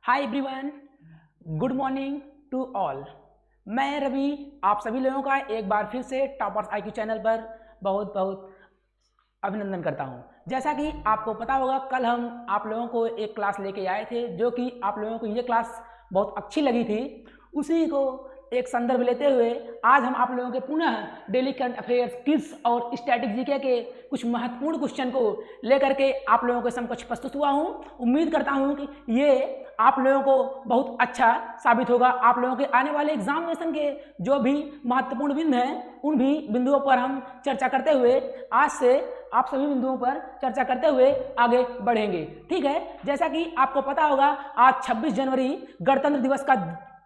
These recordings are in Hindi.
Hi everyone, good morning to all. मैं रवि आप सभी लोगों का एक बार फिर से टॉपर्स आईक्यू चैनल पर बहुत बहुत अभिनंदन करता हूं। जैसा कि आपको पता होगा, कल हम आप लोगों को एक क्लास लेके आए थे जो कि आप लोगों को ये क्लास बहुत अच्छी लगी थी। उसी को एक संदर्भ लेते हुए आज हम आप लोगों के पुनः डेली करंट अफेयर्स, क्विज और स्टैटिक जीके के कुछ महत्वपूर्ण क्वेश्चन को लेकर के आप लोगों के समक्ष प्रस्तुत हुआ हूं। उम्मीद करता हूं कि ये आप लोगों को बहुत अच्छा साबित होगा। आप लोगों के आने वाले एग्जामिनेशन के जो भी महत्वपूर्ण बिंदु हैं उन भी बिंदुओं पर हम चर्चा करते हुए आज से आप सभी बिंदुओं पर चर्चा करते हुए आगे बढ़ेंगे। ठीक है, जैसा कि आपको पता होगा, आज 26 जनवरी गणतंत्र दिवस का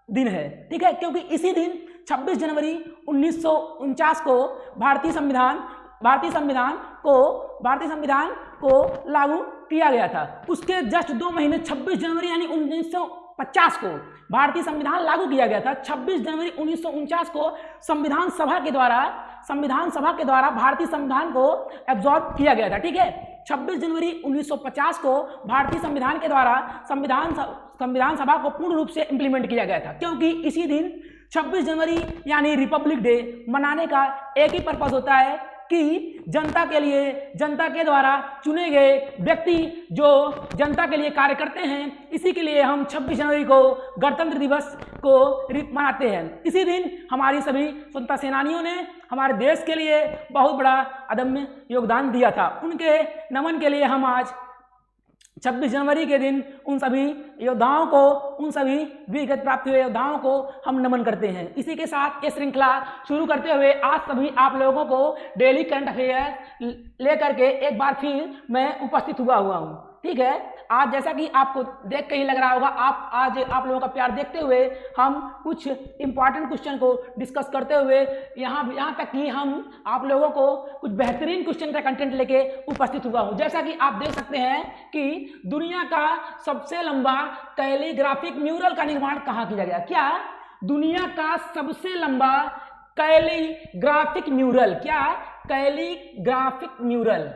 दिन है। ठीक है, क्योंकि इसी दिन 26 जनवरी 1949 को भारतीय संविधान को लागू किया गया था। उसके जस्ट 2 महीने 26 जनवरी यानी 1950 को भारतीय संविधान लागू किया गया था। 26 जनवरी 1949 को संविधान सभा के द्वारा भारतीय संविधान को एब्जॉर्ब किया गया था। ठीक है, 26 जनवरी 1950 को भारतीय संविधान के द्वारा संविधान सभा को पूर्ण रूप से इंप्लीमेंट किया गया था, क्योंकि इसी दिन 26 जनवरी यानी रिपब्लिक डे मनाने का एक ही पर्पस होता है कि जनता के द्वारा चुने गए व्यक्ति जो जनता के लिए कार्य करते हैं, इसी के लिए हम 26 जनवरी को गणतंत्र दिवस को मनाते हैं। इसी दिन हमारी सभी स्वतंत्रता सेनानियों ने हमारे देश के लिए बहुत बड़ा अदम्य योगदान दिया था। उनके नमन के लिए हम आज 26 जनवरी के दिन उन सभी योद्धाओं को, उन सभी वीरगति प्राप्त हुए योद्धाओं को हम नमन करते हैं। इसी के साथ ये श्रृंखला शुरू करते हुए आज सभी आप लोगों को डेली करंट अफेयर लेकर के एक बार फिर मैं उपस्थित हुआ हूँ। ठीक है, आज जैसा कि आपको देख के ही लग रहा होगा, आज आप लोगों का प्यार देखते हुए हम कुछ इंपॉर्टेंट क्वेश्चन को डिस्कस करते हुए यहाँ तक कि हम आप लोगों को कुछ बेहतरीन क्वेश्चन का कंटेंट लेके उपस्थित हुआ हूँ। जैसा कि आप देख सकते हैं कि दुनिया का सबसे लंबा कैलीग्राफिक म्यूरल का निर्माण कहाँ किया गया? क्या दुनिया का सबसे लंबा कैलीग्राफिक म्यूरल? क्या कैलीग्राफिक म्यूरल?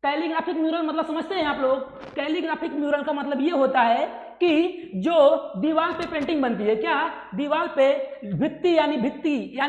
कैलीग्राफिक म्यूरल मतलब समझते हैं आप लोग? कैलीग्राफिक म्यूरल का मतलब ये होता है कि जो दीवार पे पेंटिंग बनती है, क्या दीवार पे भित्ति यानी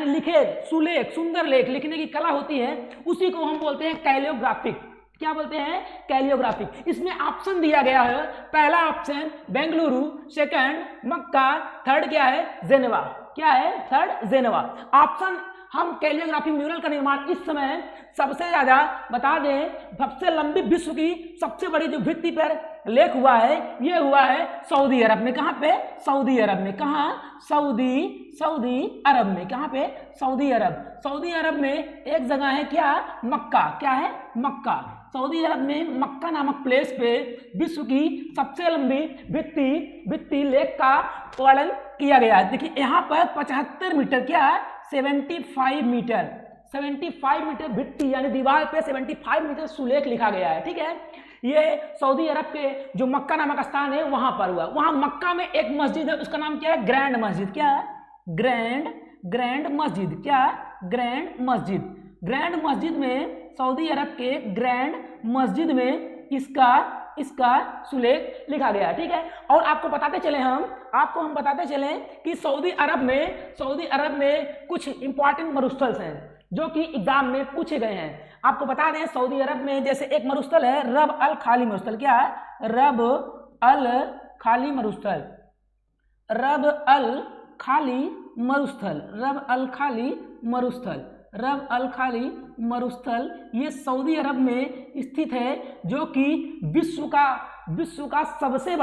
लिखे सुलेख, सुंदर लेख लिखने की कला होती है, उसी को हम बोलते हैं कैलियोग्राफिक। क्या बोलते हैं? कैलियोग्राफिक। इसमें ऑप्शन दिया गया है। पहला ऑप्शन बेंगलुरु, सेकंड मक्का, थर्ड क्या है? जेनेवा। क्या है? Third Geneva. ऑप्शन हम कैलियोग्राफी म्यूरल का निर्माण इस समय सबसे ज्यादा बता दें, सबसे लंबी विश्व की सबसे बड़ी जो भित्ति पर लेख हुआ है ये हुआ है सऊदी अरब में। कहाँ पे? सऊदी अरब में। कहाँ? सऊदी अरब में। कहाँ पे? सऊदी अरब में एक जगह है, क्या? मक्का। क्या है? मक्का। सऊदी अरब में मक्का नामक प्लेस पे विश्व की सबसे लंबी भित्ति लेख का वर्णन किया गया है। देखिए यहाँ पर 75 मीटर, क्या है? 75 मीटर भित्ति यानी दीवार पे 75 मीटर सुलेख लिखा गया है। ठीक है, ये सऊदी अरब के जो मक्का नामक स्थान है वहां पर हुआ। वहां मक्का में एक मस्जिद है, उसका नाम क्या है? ग्रैंड मस्जिद। क्या है? ग्रैंड मस्जिद। क्या? ग्रैंड मस्जिद में, सऊदी अरब के ग्रैंड मस्जिद में इसका सुलेख लिखा गया। ठीक है, और आपको हम बताते चले कि सऊदी अरब में कुछ इंपॉर्टेंट मरुस्थल हैं जो कि एग्जाम में पूछे गए हैं। आपको बता दें, सऊदी अरब में जैसे एक मरुस्थल है रब अल खाली मरुस्थल। क्या है? रब अल खाली मरुस्थल ये सऊदी अरब में स्थित है, जो कि विश्व का सबसे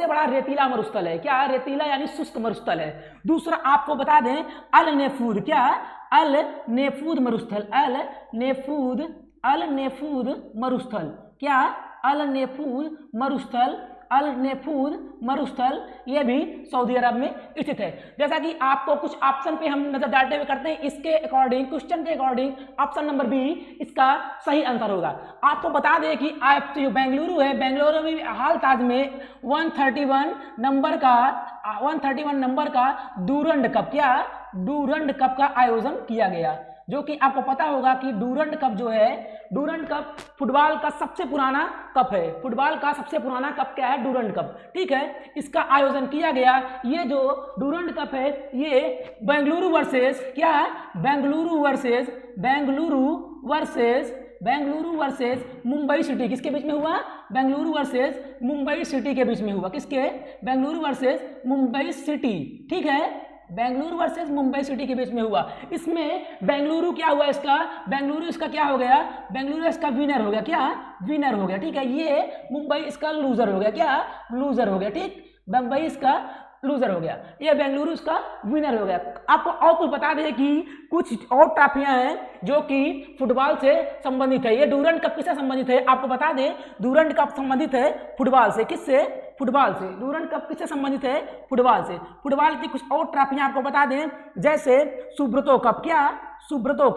बड़ा रेतीला मरुस्थल है। क्या? रेतीला यानी शुष्क मरुस्थल है। दूसरा आपको बता दें अल नेफूद। क्या? अल नेफूद मरुस्थल। क्या? अल नेफूद मरुस्थल ये भी सऊदी अरब में स्थित है। जैसा कि आपको कुछ ऑप्शन पे हम नजर डालते हुए करते हैं, इसके अकॉर्डिंग, क्वेश्चन के अकॉर्डिंग ऑप्शन नंबर बी इसका सही आंसर होगा। आपको बता दें कि जो बेंगलुरु है, बेंगलुरु में हाल ताज में 131 नंबर का डूरंड कप का आयोजन किया गया। जो कि आपको पता होगा कि डूरंड कप जो है, डूरंड कप फुटबॉल का सबसे पुराना कप है। फुटबॉल का सबसे पुराना कप क्या है? Durand cup. ठीक है, इसका आयोजन किया गया, ये जो डूरंड कप है ये बेंगलुरु वर्सेस क्या है? बेंगलुरु वर्सेस मुंबई सिटी, किसके बीच में हुआ? बेंगलुरु वर्सेस मुंबई सिटी के बीच में हुआ। किसके? Bengaluru versus Mumbai city. ठीक है, बेंगलुरु वर्सेस मुंबई सिटी के बीच में हुआ। इसमें बेंगलुरु क्या हुआ? इसका बेंगलुरु इसका क्या हो गया? बेंगलुरु इसका विनर हो गया। क्या? विनर हो गया। ठीक है, ये मुंबई इसका लूजर हो गया। क्या? लूजर हो गया। ठीक, मुंबई इसका लूजर हो गया, ये बेंगलुरु इसका विनर हो गया। आपको और कुछ बता दें कि कुछ और ट्रॉफियां हैं जो कि फुटबॉल से संबंधित है। ये डूरंड कप किससे संबंधित है? आपको बता दें, डूरंड कप संबंधित है फुटबॉल से। किससे? फुटबॉल से। डूरंड कप किससे संबंधित है? फुटबॉल से। फुटबॉल की कुछ और ट्रॉफियां आपको बता दें, जैसे सुब्रतो कप। क्या? सुब्रतो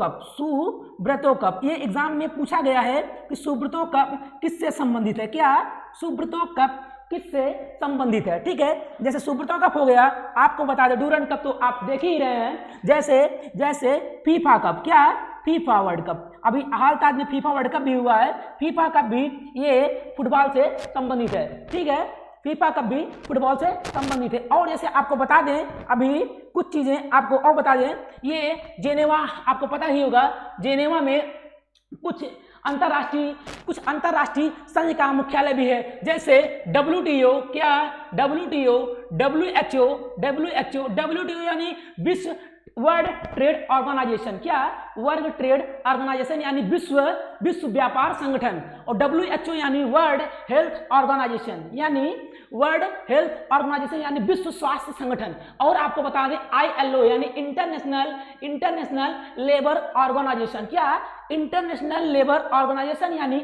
कप। ये एग्जाम में पूछा गया है कि सुब्रतो कप किससे संबंधित है। क्या? सुब्रतो कप किससे संबंधित है। ठीक है, जैसे सुब्रतो कप हो गया, आपको बता दें डूरंड कप तो आप देख ही रहे हैं, जैसे फीफा कप। क्या? FIFA world cup. अभी हाल ताज में फीफा वर्ल्ड कप भी हुआ है, फीफा कप भी ये फुटबॉल से संबंधित है। ठीक है, फीफा कप भी फुटबॉल से संबंधित है। और जैसे आपको बता दें, अभी कुछ चीजें आपको और बता दें, ये जेनेवा आपको पता ही होगा, जेनेवा में कुछ अंतरराष्ट्रीय संघ का मुख्यालय भी है, जैसे WTO। क्या? WHO यानी विश्व वर्ल्ड ट्रेड ऑर्गेनाइजेशन। क्या? वर्ल्ड ट्रेड ऑर्गेनाइजेशन यानी विश्व व्यापार संगठन। और WHO यानी वर्ल्ड हेल्थ ऑर्गेनाइजेशन यानी विश्व स्वास्थ्य संगठन। और आपको बता दें ILO यानी इंटरनेशनल लेबर ऑर्गेनाइजेशन। क्या? इंटरनेशनल लेबर ऑर्गेनाइजेशन यानी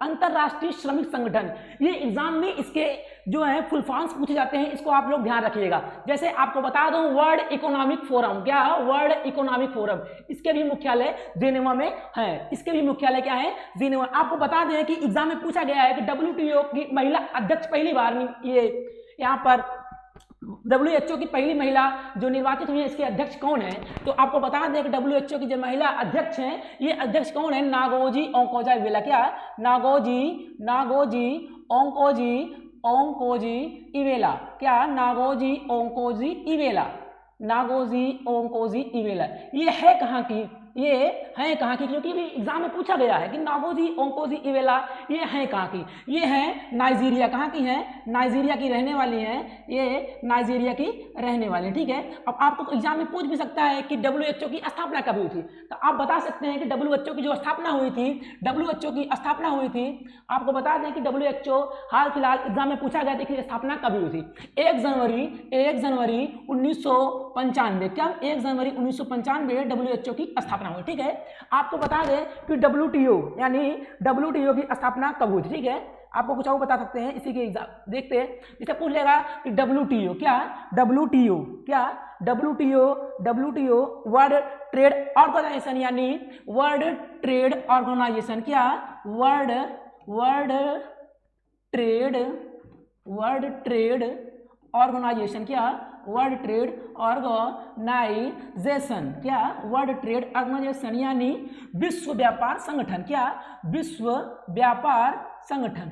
अंतरराष्ट्रीय श्रमिक संगठन। ये एग्जाम में इसके जो है फुल फॉर्म्स पूछे जाते हैं, इसको आप लोग ध्यान रखिएगा। जैसे आपको बता दूं वर्ल्ड इकोनॉमिक फोरम। क्या? वर्ल्ड इकोनॉमिक फोरम, इसके भी मुख्यालय जेनेवा में है। इसके भी मुख्यालय क्या है? जेनेवा। आपको बता दें कि एग्जाम में पूछा गया है कि WTO की महिला अध्यक्ष पहली बार ये यहाँ पर WHO की पहली महिला जो निर्वाचित हुई है, इसके अध्यक्ष कौन है? तो आपको बता दें कि WHO की जो महिला अध्यक्ष हैं, ये अध्यक्ष कौन है? नागोजी ओंकोजा-इवेला। क्या? नागोजी ओंकोजी-इवेला। क्या? नागोजी ओंकोजी-इवेला। ये है कहाँ की? क्योंकि भी एग्जाम में पूछा गया है कि नागोजी ओंकोजी-इवेला ये है कहाँ की? ये है नाइजीरिया। कहाँ की है? नाइजीरिया की रहने वाली हैं, ये नाइजीरिया की रहने वाली। ठीक है, अब आपको एग्जाम में पूछ भी सकता है कि WHO की स्थापना कब हुई थी, तो आप बता सकते हैं कि WHO की जो स्थापना हुई थी, आपको बता दें कि WHO हाल फिलहाल एग्जाम में पूछा गया था कि स्थापना कब हुई थी। 1 जनवरी 1995। क्या? 1 जनवरी 1995 WHO की स्थापना हुई। ठीक है, आपको बता दें कि WTO की स्थापना कब हुई थी। ठीक है, आपको कुछ और बता सकते हैं, इसी के एग्जाम देखते हैं। इसे पूछ लेगा कि WTO क्या? WTO वर्ल्ड ट्रेड ऑर्गेनाइजेशन यानी वर्ल्ड ट्रेड ऑर्गेनाइजेशन। क्या? World trade organization. क्या? World trade organization. क्या? वर्ल्ड ट्रेड ऑर्गेनाइजेशन यानी विश्व व्यापार संगठन। क्या? विश्व व्यापार संगठन।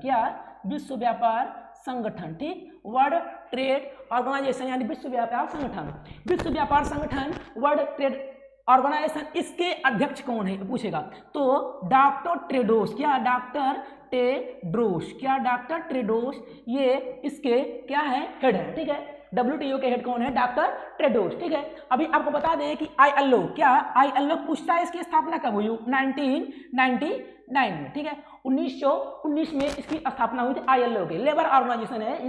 क्या? विश्व व्यापार संगठन। ठीक, वर्ल्ड ट्रेड ऑर्गेनाइजेशन यानी विश्व व्यापार संगठन, वर्ल्ड ट्रेड ऑर्गेनाइजेशन। इसके अध्यक्ष कौन है पूछेगा, तो डॉक्टर टेड्रोस। क्या? डॉक्टर टेड्रोस ये इसके क्या है? हेड है। ठीक है, WTO के हेड कौन है? Doctor Tedros. ठीक है, अभी आपको बता दें कि ILO। क्या? ILO पूछता है इसकी स्थापना कब हुई? 1999 में। ठीक है, 1919 में इसकी स्थापना हुई थी। ILO के लेबर ऑर्गेनाइजेशन है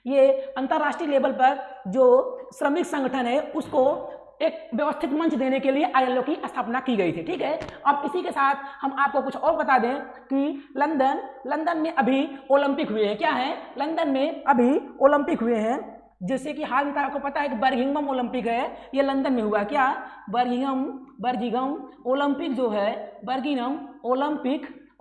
ये अंतर्राष्ट्रीय लेवल पर जो श्रमिक संगठन है उसको एक व्यवस्थित मंच देने के लिए ILO की स्थापना की गई थी। ठीक है, अब इसी के साथ हम आपको कुछ और बता दें कि लंदन में अभी ओलंपिक हुए हैं। क्या है? लंदन में अभी ओलंपिक हुए हैं, जैसे कि हाल में आपको पता है कि बर्मिंघम ओलंपिक है, ये लंदन में हुआ। क्या? बर्मिंघम ओलंपिक जो है, बर्मिंघम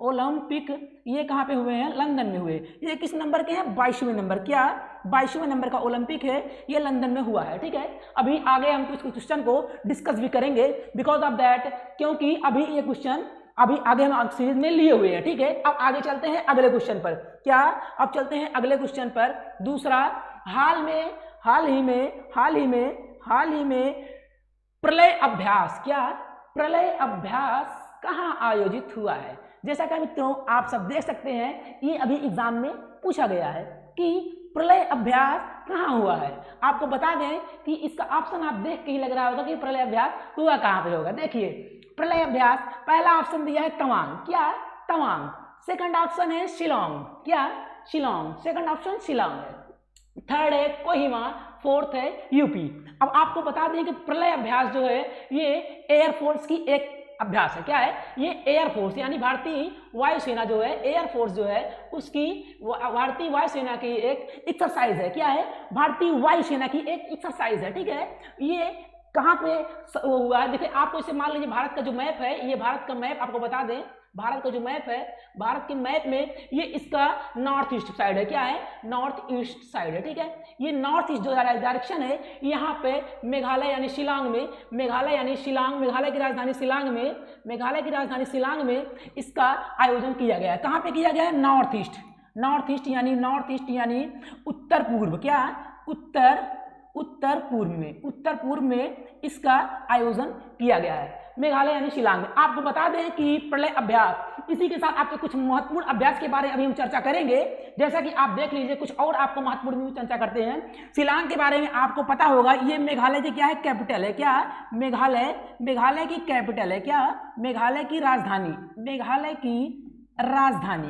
ओलंपिक ये कहाँ पे हुए हैं? लंदन में हुए। ये किस नंबर के हैं? 22वें नंबर। क्या 22वें नंबर का ओलंपिक है, ये लंदन में हुआ है। ठीक है, अभी आगे हम कुछ क्वेश्चन को डिस्कस भी करेंगे बिकॉज ऑफ दैट, क्योंकि अभी ये क्वेश्चन अभी आगे हम सीरीज में लिए हुए हैं। ठीक है, अब आगे चलते हैं अगले क्वेश्चन पर। क्या अब चलते हैं अगले क्वेश्चन पर। दूसरा, हाल ही में प्रलय अभ्यास, क्या प्रलय अभ्यास कहाँ आयोजित हुआ है? जैसा कि मित्रों आप सब देख सकते हैं, ये अभी एग्जाम में पूछा गया है कि प्रलय अभ्यास कहाँ हुआ है। आपको बता दें कि इसका ऑप्शन आप देख के ही लग रहा होगा कि प्रलय अभ्यास हुआ कहाँ पे होगा। देखिए, प्रलय अभ्यास पहला ऑप्शन दिया है तवांग, क्या तवांग। सेकंड ऑप्शन है शिलोंग, क्या शिलोंग, सेकंड ऑप्शन शिलोंग है। थर्ड है कोहिमा, फोर्थ है यूपी। अब आपको बता दें कि प्रलय अभ्यास जो है ये एयरफोर्स की एक अभ्यास है। क्या है ये? एयरफोर्स यानी भारतीय वायुसेना जो है, एयरफोर्स जो है उसकी भारतीय वायुसेना की एक एक्सरसाइज है। क्या है? भारतीय वायुसेना की एक एक्सरसाइज है। ठीक है, ये कहाँ पे हुआ है? देखिए, आपको इसे मान लीजिए भारत का जो मैप है, ये भारत का मैप आपको बता दें, भारत का जो मैप है, भारत के मैप में ये इसका नॉर्थ ईस्ट साइड है। क्या है? नॉर्थ ईस्ट साइड है। ठीक है, ये नॉर्थ ईस्ट जो डायरेक्शन है, यहाँ पे मेघालय यानी शिलांग में, मेघालय यानी शिलांग, मेघालय की राजधानी शिलांग में, मेघालय की राजधानी शिलांग में इसका आयोजन किया गया है। कहाँ पे किया गया है? नॉर्थ ईस्ट, नॉर्थ ईस्ट यानी उत्तर पूर्व। क्या? उत्तर पूर्व में इसका आयोजन किया गया है, मेघालय यानी शिलांग में। आपको बता दें कि प्रलय अभ्यास, इसी के साथ आपके कुछ महत्वपूर्ण अभ्यास के बारे में अभी हम चर्चा करेंगे। जैसा कि आप देख लीजिए, कुछ और आपको महत्वपूर्ण भी चर्चा करते हैं। शिलांग के बारे में आपको पता होगा, ये मेघालय की क्या है? कैपिटल है। क्या? मेघालय की कैपिटल है। क्या? मेघालय की राजधानी,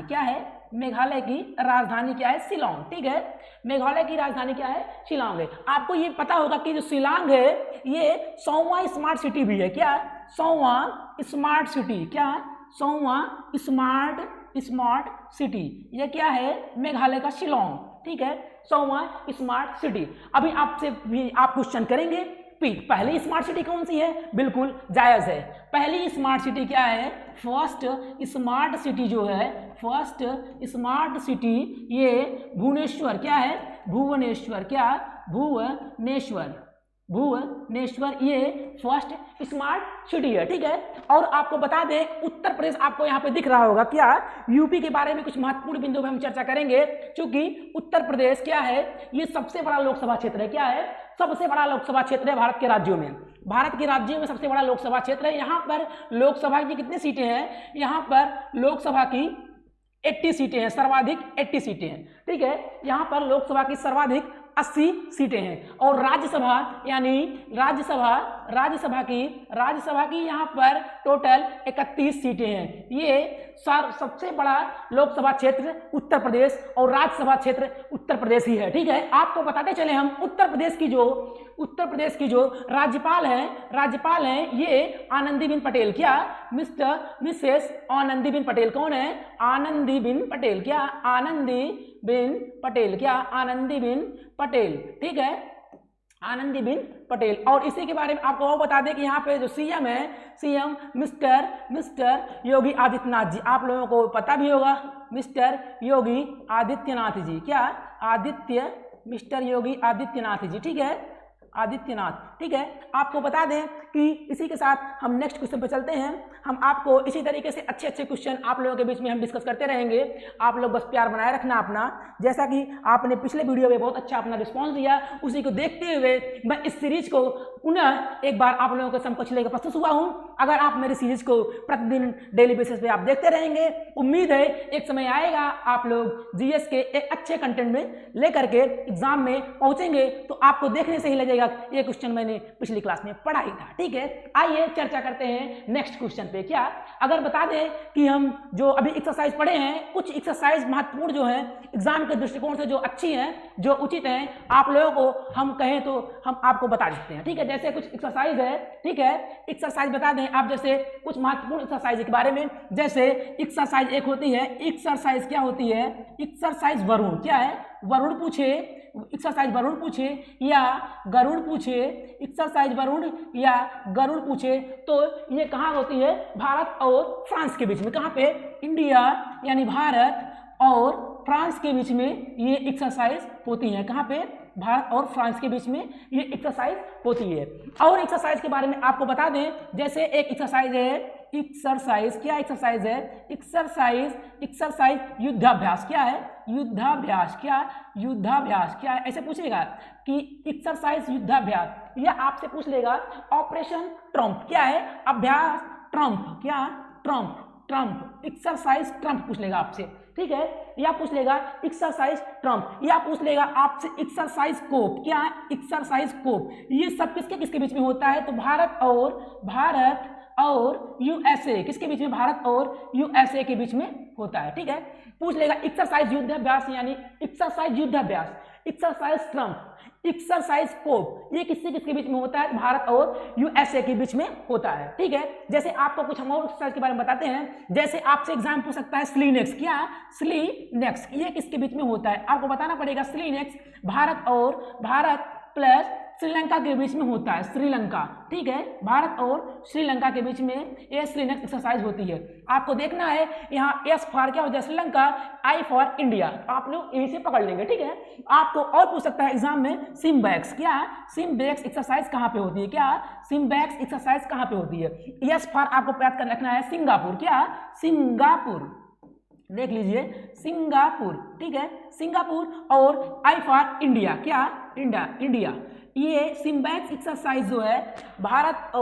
क्या है? मेघालय की राजधानी क्या है? शिलांग। ठीक है, मेघालय की राजधानी क्या है? शिलांग है। आपको ये पता होगा कि जो शिलांग है ये 100वां स्मार्ट सिटी भी है। क्या? 100वां स्मार्ट सिटी। क्या? 100वां स्मार्ट सिटी ये क्या है? मेघालय का शिलांग। ठीक है, 100वां स्मार्ट सिटी। अभी आपसे भी आप क्वेश्चन करेंगे पहली स्मार्ट सिटी कौन सी है? बिल्कुल जायज है, पहली स्मार्ट सिटी क्या है? फर्स्ट स्मार्ट सिटी जो है, फर्स्ट स्मार्ट सिटी ये भुवनेश्वर। क्या है? भुवनेश्वर। क्या? भुवनेश्वर ये फर्स्ट स्मार्ट सिटी है। ठीक है, और आपको बता दें उत्तर प्रदेश आपको यहाँ पे दिख रहा होगा। क्या? यूपी के बारे में कुछ महत्वपूर्ण बिंदु पे हम चर्चा करेंगे, क्योंकि उत्तर प्रदेश क्या है? ये सबसे बड़ा लोकसभा क्षेत्र है। क्या है? सबसे बड़ा लोकसभा क्षेत्र है भारत के राज्यों में, भारत के राज्यों में सबसे बड़ा लोकसभा क्षेत्र है। यहाँ पर लोकसभा की कितनी सीटें हैं? यहाँ पर लोकसभा की 80 सीटें हैं, सर्वाधिक 80 सीटें हैं। ठीक है, यहाँ पर लोकसभा की सर्वाधिक 80 सीटें हैं, और राज्यसभा यानी राज्यसभा की यहाँ पर टोटल 31 सीटें हैं। ये सबसे बड़ा लोकसभा क्षेत्र उत्तर प्रदेश और राज्यसभा क्षेत्र उत्तर प्रदेश ही है। ठीक है, आपको बताते चले हम उत्तर प्रदेश की जो राज्यपाल हैं ये आनंदीबेन पटेल। क्या? मिसेस आनंदीबेन पटेल। कौन है? आनंदीबेन पटेल। क्या? आनंदीबेन पटेल। क्या? आनंदीबेन पटेल। ठीक है, आनंदीबेन पटेल। और इसी के बारे में आपको और बता दें कि यहाँ पे जो सीएम है, सीएम मिस्टर योगी आदित्यनाथ जी। आप लोगों को पता भी होगा, मिस्टर योगी आदित्यनाथ जी। क्या? मिस्टर योगी आदित्यनाथ जी। ठीक है, आदित्यनाथ। ठीक है, आपको बता दें कि इसी के साथ हम नेक्स्ट क्वेश्चन पर चलते हैं। हम आपको इसी तरीके से अच्छे क्वेश्चन आप लोगों के बीच में हम डिस्कस करते रहेंगे। आप लोग बस प्यार बनाए रखना अपना, जैसा कि आपने पिछले वीडियो में बहुत अच्छा अपना रिस्पांस दिया, उसी को देखते हुए मैं इस सीरीज को पुनः एक बार आप लोगों के समक्ष लेकर प्रस्तुत हुआ हूं। अगर आप मेरी सीरीज को प्रतिदिन डेली बेसिस पे आप देखते रहेंगे, उम्मीद है एक समय आएगा आप लोग जीएस के एक अच्छे कंटेंट में लेकर के एग्जाम में पहुंचेंगे, तो आपको देखने से ही लगेगा ये क्वेश्चन मैंने पिछली क्लास में पढ़ा ही था। ठीक है, आइए चर्चा करते हैं नेक्स्ट क्वेश्चन पे। क्या? अगर बता दें कि हम जो अभी एक्सरसाइज पढ़े हैं, कुछ एक्सरसाइज महत्वपूर्ण जो है एग्जाम के दृष्टिकोण से जो अच्छी हैं, जो उचित हैं, आप लोगों को हम कहें तो हम आपको बता देते हैं। ठीक है, जैसे कुछ एक्सरसाइज है। ठीक है, एक्सरसाइज बता दें आप जैसे कुछ महत्वपूर्ण एक्सरसाइज के बारे में, जैसे एक्सरसाइज एक होती है, एक्सरसाइज क्या होती है, एक्सरसाइज वरुण, क्या है, वरुण पूछे, एक्सरसाइज वरुण पूछे या गरुड़ पूछे, एक्सरसाइज वरुण या गरुड़ पूछे, तो ये कहाँ होती है, भारत और फ्रांस के बीच में, कहाँ पे, इंडिया यानी भारत और फ्रांस के बीच में ये एक्सरसाइज होती है, कहाँ पे, भारत और फ्रांस के बीच में ये एक्सरसाइज होती है। और एक्सरसाइज के बारे में आपको बता दें, जैसे एक एक्सरसाइज है, एक्सरसाइज क्या एक्सरसाइज है, एक्सरसाइज युद्धाभ्यास, क्या है, युद्धाभ्यास, क्या, युद्धाभ्यास क्या है, ऐसे पूछेगा कि एक्सरसाइज युद्धाभ्यास, या आपसे पूछ लेगा ऑपरेशन ट्रम्प, क्या है, अभ्यास ट्रम्प, क्या, ट्रम्प, ट्रम्प, एक्सरसाइज ट्रम्प पूछ लेगा आपसे, ठीक है, या पूछ लेगा एक्सरसाइज ट्रम्प, या पूछ लेगा आपसे एक्सरसाइज कोप, क्या है, एक्सरसाइज कोप, ये सब किसके किसके बीच में होता है, तो भारत और यूएसए, किसके बीच में, भारत और यूएसए के बीच में होता है, ठीक है। पूछ लेगा एक्सरसाइज युद्धाभ्यास यानी एक्सरसाइज युद्धाभ्यास, एक्सरसाइज ट्रम्प, एक्सरसाइज कोप, ये किसके किसके बीच में होता है, भारत और यूएसए के बीच में होता है, ठीक है। जैसे आपको कुछ हम और एक्सरसाइज के बारे में बताते हैं, जैसे आपसे एग्जाम पूछ सकता है स्लीनेक्स, क्या, स्लीनेक्स, ये किसके बीच में होता है, आपको बताना पड़ेगा, स्लीनेक्स भारत प्लस श्रीलंका के बीच में होता है, श्रीलंका, ठीक है, भारत और श्रीलंका के बीच में ये स्लीनेक्स एक्सरसाइज होती है। आपको देखना है यहाँ एस फॉर क्या हो जाए श्रीलंका, आई फॉर इंडिया, आप लोग यहीं से पकड़ लेंगे, ठीक है। आपको और पूछ सकता है एग्जाम में सिम्बैक्स, क्या, सिम्बैक्स एक्सरसाइज कहाँ पे होती है, क्या, सिम्बैक्स एक्सरसाइज कहाँ पे होती है, एस फॉर आपको याद कर रखना है सिंगापुर, क्या, सिंगापुर, देख लीजिए सिंगापुर, ठीक है, सिंगापुर, और आई फॉर इंडिया, क्या, इंडिया, ये सिम्बैक्स एक्सरसाइज जो है भारत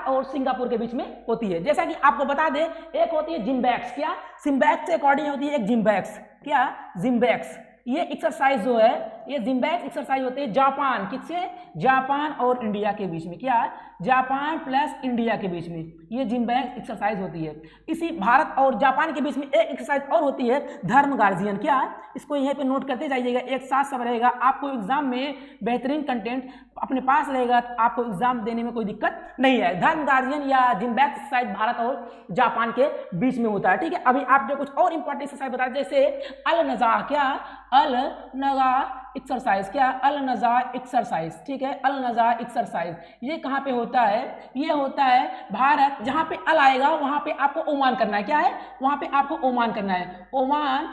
और सिंगापुर के बीच में होती है। जैसा कि आपको बता दें, एक होती है जिम्बैक्स, क्या, सिम्बैक्स से अकॉर्डिंग होती है एक जिम्बैक्स, क्या, जिम्बैक्स, ये एक्सरसाइज जो है ये जिम्बैक्स एक्सरसाइज होते हैं जापान, किससे, जापान और इंडिया के बीच में, क्या, जापान प्लस इंडिया के बीच में ये जिम्बैक्स एक्सरसाइज होती है। इसी भारत और जापान के बीच में एक एक्सरसाइज और होती है धर्म गार्जियन, क्या, इसको यहीं पे नोट करते जाइएगा, एक साथ सब रहेगा, आपको एग्जाम में बेहतरीन कंटेंट अपने पास रहेगा, तो आपको एग्जाम देने में कोई दिक्कत नहीं है। धर्म गार्जियन या जिम्बैक्स एक्सरसाइज भारत और जापान के बीच में होता है, ठीक है। अभी आप जो कुछ और इंपॉर्टेंट एक्सरसाइज बता दें, जैसे अल नज़ा, क्या, अल नज़ा एक्सरसाइज, क्या, अल नज़ा एक्सरसाइज, ठीक है, अल नज़ा एक्सरसाइज, ये कहाँ पे होता है, ये होता है भारत, जहाँ पे अल आएगा वहाँ पे आपको ओमान करना है, क्या है, वहाँ पे आपको ओमान करना है, ओमान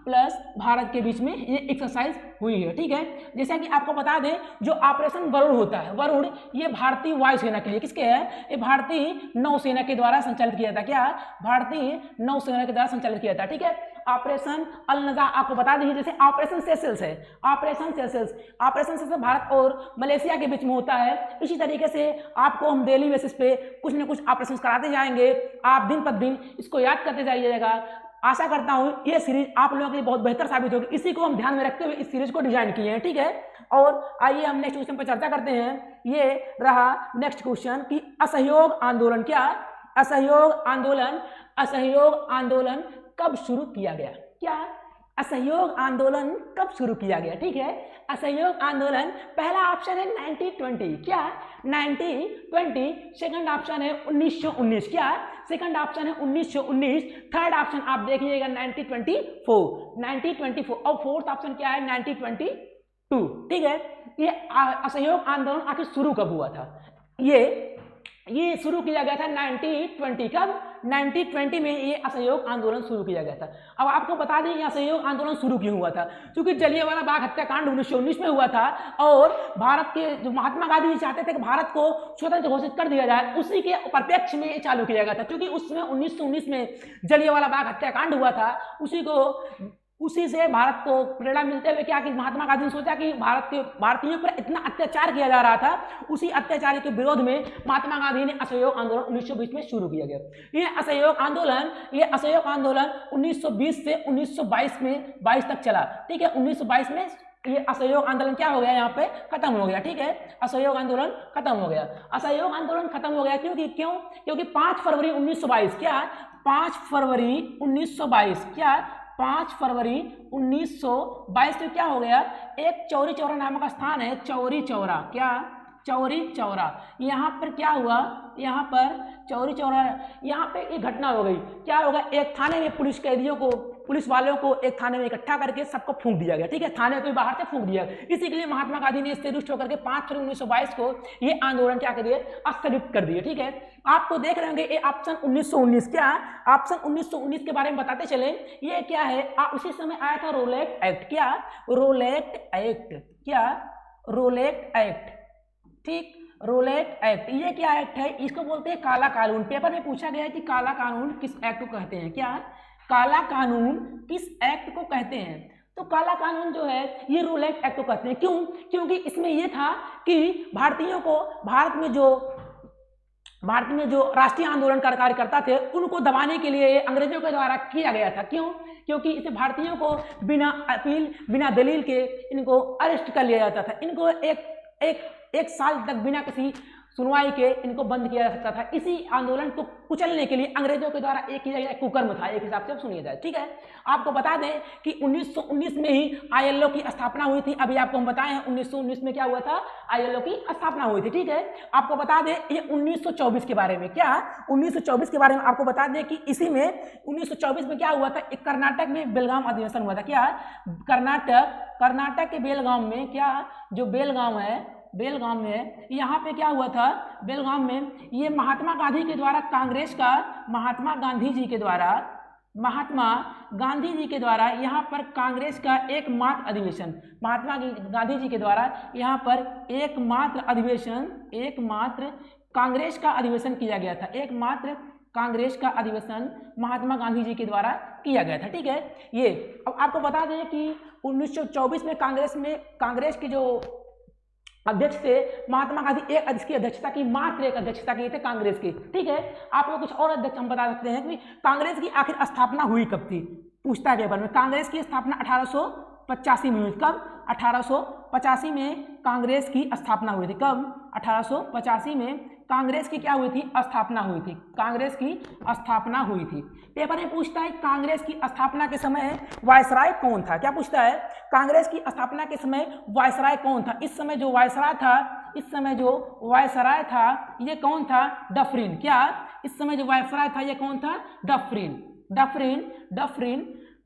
प्लस भारत के बीच में ये एक्सरसाइज हुई है, ठीक है। जैसा कि आपको बता दें, जो ऑपरेशन वरुण होता है, वरुण ये भारतीय वायुसेना के लिए, किसके है, ये भारतीय नौसेना के द्वारा संचालित किया था, क्या, भारतीय नौसेना के द्वारा संचालित किया था, ठीक है। ऑपरेशन अल नज़ा आपको बता दीजिए, जैसे ऑपरेशन सेशल्स है, ऑपरेशन सेशल्स भारत और मलेशिया के बीच में होता है। इसी तरीके से आपको हम डेली बेसिस पे कुछ न कुछ ऑपरेशन कराते जाएंगे, आप दिन पर दिन इसको याद करते जाइएगा। आशा करता हूँ ये सीरीज आप लोगों के लिए बहुत बेहतर साबित होगी, इसी को हम ध्यान में रखते हुए इस सीरीज को डिजाइन किए हैं, ठीक है। और आइए हम नेक्स्ट क्वेश्चन पर चर्चा करते हैं। ये रहा नेक्स्ट क्वेश्चन कि असहयोग आंदोलन, क्या, असहयोग आंदोलन कब शुरू किया गया, क्या, असहयोग आंदोलन कब शुरू किया गया, ठीक है। असहयोग आंदोलन पहला ऑप्शन है 1920, क्या, 1920, सेकंड ऑप्शन है 1919, क्या, सेकंड ऑप्शन है 1919, थर्ड ऑप्शन आप देखिएगा 1924 और फोर्थ ऑप्शन क्या है 1922, ठीक है। ये असहयोग आंदोलन आखिर शुरू कब हुआ था, ये शुरू किया गया था 1920, कब, 1920 में ये असहयोग आंदोलन शुरू किया गया था। अब आपको बता दें ये असहयोग आंदोलन शुरू क्यों हुआ था, क्योंकि जलियांवाला बाग हत्याकांड 1919 में हुआ था और भारत के जो महात्मा गांधी जी चाहते थे कि भारत को स्वतंत्र घोषित कर दिया जाए, उसी के परिप्रेक्ष्य में ये चालू किया गया था। क्योंकि उस समय 1919 में जलियांवाला बाग हत्याकांड हुआ था, उसी से भारत को प्रेरणा मिलते हुए क्या कि महात्मा गांधी ने सोचा कि भारतीयों पर इतना अत्याचार किया जा रहा था, उसी अत्याचार के विरोध में महात्मा गांधी ने असहयोग आंदोलन 1920 में शुरू किया गया। ये असहयोग आंदोलन 1920 से 1922 तक चला, ठीक है। 1922 में ये असहयोग आंदोलन क्या हो गया, यहाँ पे खत्म हो गया, ठीक है। असहयोग आंदोलन खत्म हो गया, क्योंकि 5 फरवरी 1922, क्या, 5 फरवरी 1922, क्या, 5 फरवरी 1922 में क्या हो गया, एक चौरी चौरा नामक स्थान है, चौरी चौरा, क्या, चौरी चौरा। यहाँ पर क्या हुआ, यहाँ पर चौरी चौरा, यहाँ पे एक घटना हो गई। क्या होगा, एक थाने में पुलिस कैदियों को, पुलिस वालों को एक थाने में इकट्ठा करके सबको फूंक दिया गया, ठीक है, थाने को बाहर से फूंक दिया। इसी के लिए महात्मा गांधी ने इससे रुष्ट होकर के 5 फरवरी 1922 को ये आंदोलन क्या कर दिए, स्थगित कर दिए, ठीक है। आपको देख रहे होंगे ये ऑप्शन 1919, क्या ऑप्शन 1919 के बारे में बताते चले। ये क्या है, उसी समय आया था रोलेट एक्ट। क्या, रोलेट एक्ट, क्या, रोलेट एक्ट, ठीक, रोलेट एक्ट। ये क्या एक्ट है, इसको बोलते हैं काला कानून। पेपर में पूछा गया है कि काला कानून किस एक्ट को कहते हैं। क्या, काला कानून किस एक्ट को कहते हैं। तो काला कानून जो है ये रोलेट एक्ट को कहते हैं। क्यों, क्योंकि इसमें ये था कि भारतीयों को, भारत में जो राष्ट्रीय आंदोलन कार्यकर्ता थे उनको दबाने के लिए अंग्रेजों के द्वारा किया गया था। क्यों, क्योंकि इसे भारतीयों को बिना अपील, बिना दलील के इनको अरेस्ट कर लिया जाता था। इनको एक साल तक बिना किसी सुनवाई के इनको बंद किया जा सकता था। इसी आंदोलन को कुचलने के लिए अंग्रेजों के द्वारा एक किया गया कुकर्म था, एक हिसाब से अब सुनिए जाए, ठीक है। आपको बता दें कि 1919 में ही ILO की स्थापना हुई थी। अभी आपको हम बताएं 1919 में क्या हुआ था, ILO की स्थापना हुई थी, ठीक है। आपको बता दें ये 1924 के बारे में, क्या 1924 के बारे में आपको बता दें कि इसी में 1924 में क्या हुआ था, एक कर्नाटक में बेलगाम अधिवेशन हुआ था। क्या, कर्नाटक के बेलगाम में, क्या जो बेलगाम है, बेलगाम में, यहाँ पे क्या हुआ था, बेलगाम में ये महात्मा गांधी के द्वारा कांग्रेस का, महात्मा गांधी जी के द्वारा यहाँ पर कांग्रेस का एकमात्र अधिवेशन, महात्मा गांधी जी के द्वारा यहाँ पर एकमात्र कांग्रेस का अधिवेशन किया गया था। एकमात्र कांग्रेस का अधिवेशन महात्मा गांधी जी के द्वारा किया गया था, ठीक है। ये अब आपको बता दें कि 1924 में कांग्रेस की जो अध्यक्ष थे महात्मा गांधी, एक इसकी अध्यक्षता की, मात्र एक अध्यक्षता की थे कांग्रेस की, ठीक है। आपको कुछ और अध्यक्ष हम बता सकते हैं कि कांग्रेस की आखिर स्थापना हुई कब थी, पूछता है पेपर में। कांग्रेस की स्थापना 1885 में हुई। कब, 1885 में कांग्रेस की स्थापना हुई थी। कब, 1885 में कांग्रेस की क्या हुई थी, स्थापना हुई थी। कांग्रेस की स्थापना हुई थी। पेपर में पूछता है कांग्रेस की स्थापना के समय वायसराय कौन था। क्या पूछता है, कांग्रेस की स्थापना के समय वायसराय कौन था। इस समय जो वायसराय था ये कौन था, डफरिन। क्या, इस समय जो वायसराय था ये कौन था,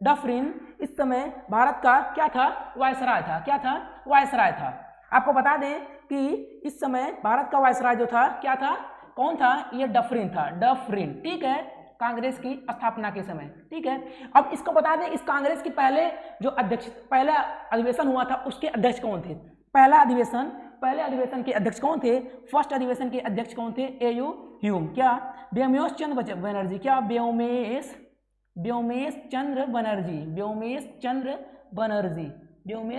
डफरिन इस समय भारत का क्या था, वायसराय था। क्या था, वायसराय था। आपको बता दें कि इस समय भारत का वायसराय जो था क्या था, कौन था, ये डफरिन था, डफरिन, ठीक है, कांग्रेस की स्थापना के समय, ठीक है। अब इसको बता दें इस कांग्रेस की पहला अधिवेशन हुआ था उसके अध्यक्ष कौन थे। पहले अधिवेशन के अध्यक्ष कौन थे, फर्स्ट अधिवेशन के अध्यक्ष कौन थे, A.U. ह्यूम। क्या, व्योमेश चंद्र बनर्जी। क्या, व्योमेश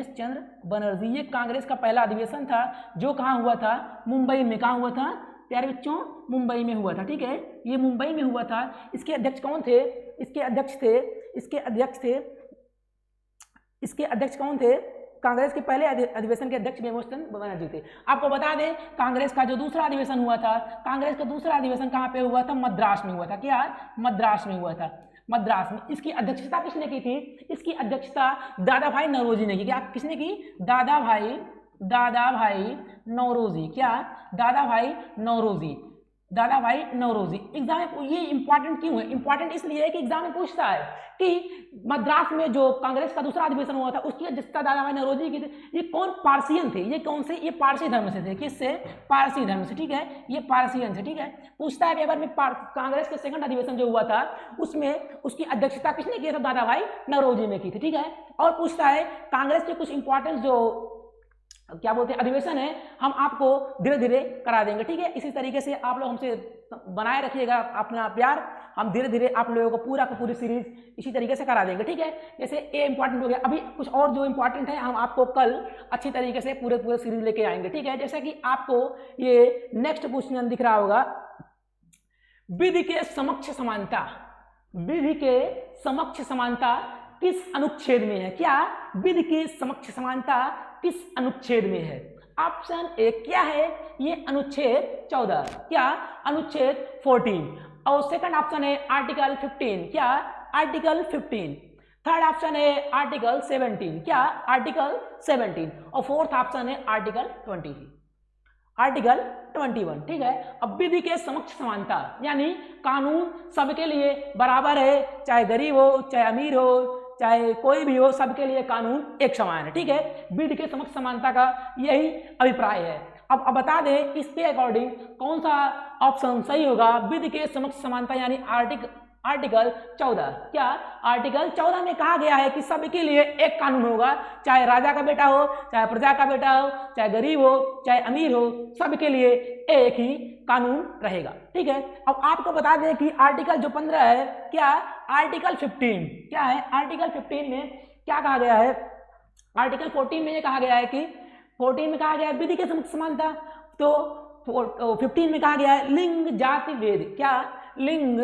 चंद्र बनर्जी। ये कांग्रेस का पहला अधिवेशन था जो कहाँ हुआ था, मुंबई में। कहाँ हुआ था प्यारे बच्चों, मुंबई में हुआ था, ठीक है, ये मुंबई में हुआ था। इसके अध्यक्ष कौन थे, इसके अध्यक्ष कौन थे, कांग्रेस के पहले अधिवेशन के अध्यक्ष व्योमेश चंद्र बनर्जी थे। आपको बता दें कांग्रेस का जो दूसरा अधिवेशन हुआ था, कांग्रेस का दूसरा अधिवेशन कहाँ पे हुआ था, मद्रास में हुआ था। क्या, मद्रास में हुआ था, मद्रास में। इसकी अध्यक्षता किसने की थी, इसकी अध्यक्षता दादा भाई नौरोजी ने की। क्या, किसने की, दादा भाई नौरोजी। क्या, दादा भाई नौरोजी। एग्जाम में ये इंपॉर्टेंट क्यों है, इंपॉर्टेंट इसलिए है कि एग्जाम में पूछता है कि मद्रास में जो कांग्रेस का दूसरा अधिवेशन हुआ था उसकी अध्यक्षता दादा भाई नौरोजी की थी। ये कौन पारसियन थे, ये कौन से, ये पारसी धर्म से थे। किससे, पारसी धर्म से, ठीक है, ये पारसियन से, ठीक है। पूछता है पेपर में कांग्रेस का सेकंड अधिवेशन जो हुआ था उसमें उसकी अध्यक्षता किसने किया था, दादा भाई नौरोजी ने की थी, ठीक है। और पूछता है कांग्रेस के कुछ इंपॉर्टेंट जो क्या बोलते हैं अधिवेशन है हम आपको धीरे धीरे करा देंगे, ठीक है। इसी तरीके से आप लोग हमसे बनाए रखिएगा अपना प्यार, हम धीरे धीरे आप लोगों को पूरी सीरीज इसी तरीके से करा देंगे, ठीक है। जैसे ये इंपॉर्टेंट हो गया, अभी कुछ और जो इंपॉर्टेंट है हम आपको कल अच्छी तरीके से पूरे सीरीज लेके आएंगे, ठीक है। जैसे कि आपको ये नेक्स्ट क्वेश्चन दिख रहा होगा, विधि के समक्ष समानता किस अनुच्छेद में है। क्या, विधि की समक्ष समानता किस अनुच्छेद में है। ऑप्शन ए क्या है, ये अनुच्छेद 14। क्या, अनुच्छेद 14। और सेकंड ऑप्शन है आर्टिकल 15। क्या, आर्टिकल 15। थर्ड ऑप्शन है आर्टिकल 17। क्या, आर्टिकल 17। और फोर्थ ऑप्शन है आर्टिकल 23। आर्टिकल 21, ठीक है। अब विधि के समक्ष समानता, यानी कानून सबके लिए बराबर है, चाहे गरीब हो, चाहे अमीर हो, चाहे कोई भी हो, सबके लिए कानून एक समान है, ठीक है। विधि के समक्ष समानता का यही अभिप्राय है। अब बता दें इसके अकॉर्डिंग कौन सा ऑप्शन सही होगा। विधि के समक्ष समानता यानी आर्टिकल 14, क्या आर्टिकल 14 में कहा गया है कि सबके लिए एक कानून होगा, चाहे राजा का बेटा हो, चाहे प्रजा का बेटा हो, चाहे गरीब हो, चाहे अमीर हो, सबके लिए एक ही कानून रहेगा, ठीक है। अब आपको बता दें कि आर्टिकल जो 15 है, क्या आर्टिकल 15 क्या है, आर्टिकल 15 में क्या कहा गया है, आर्टिकल 14 में ये कहा गया है कि 14 में कहा गया है विधि के समक्ष समानता, तो 15 में कहा गया है लिंग जाति वेद, क्या लिंग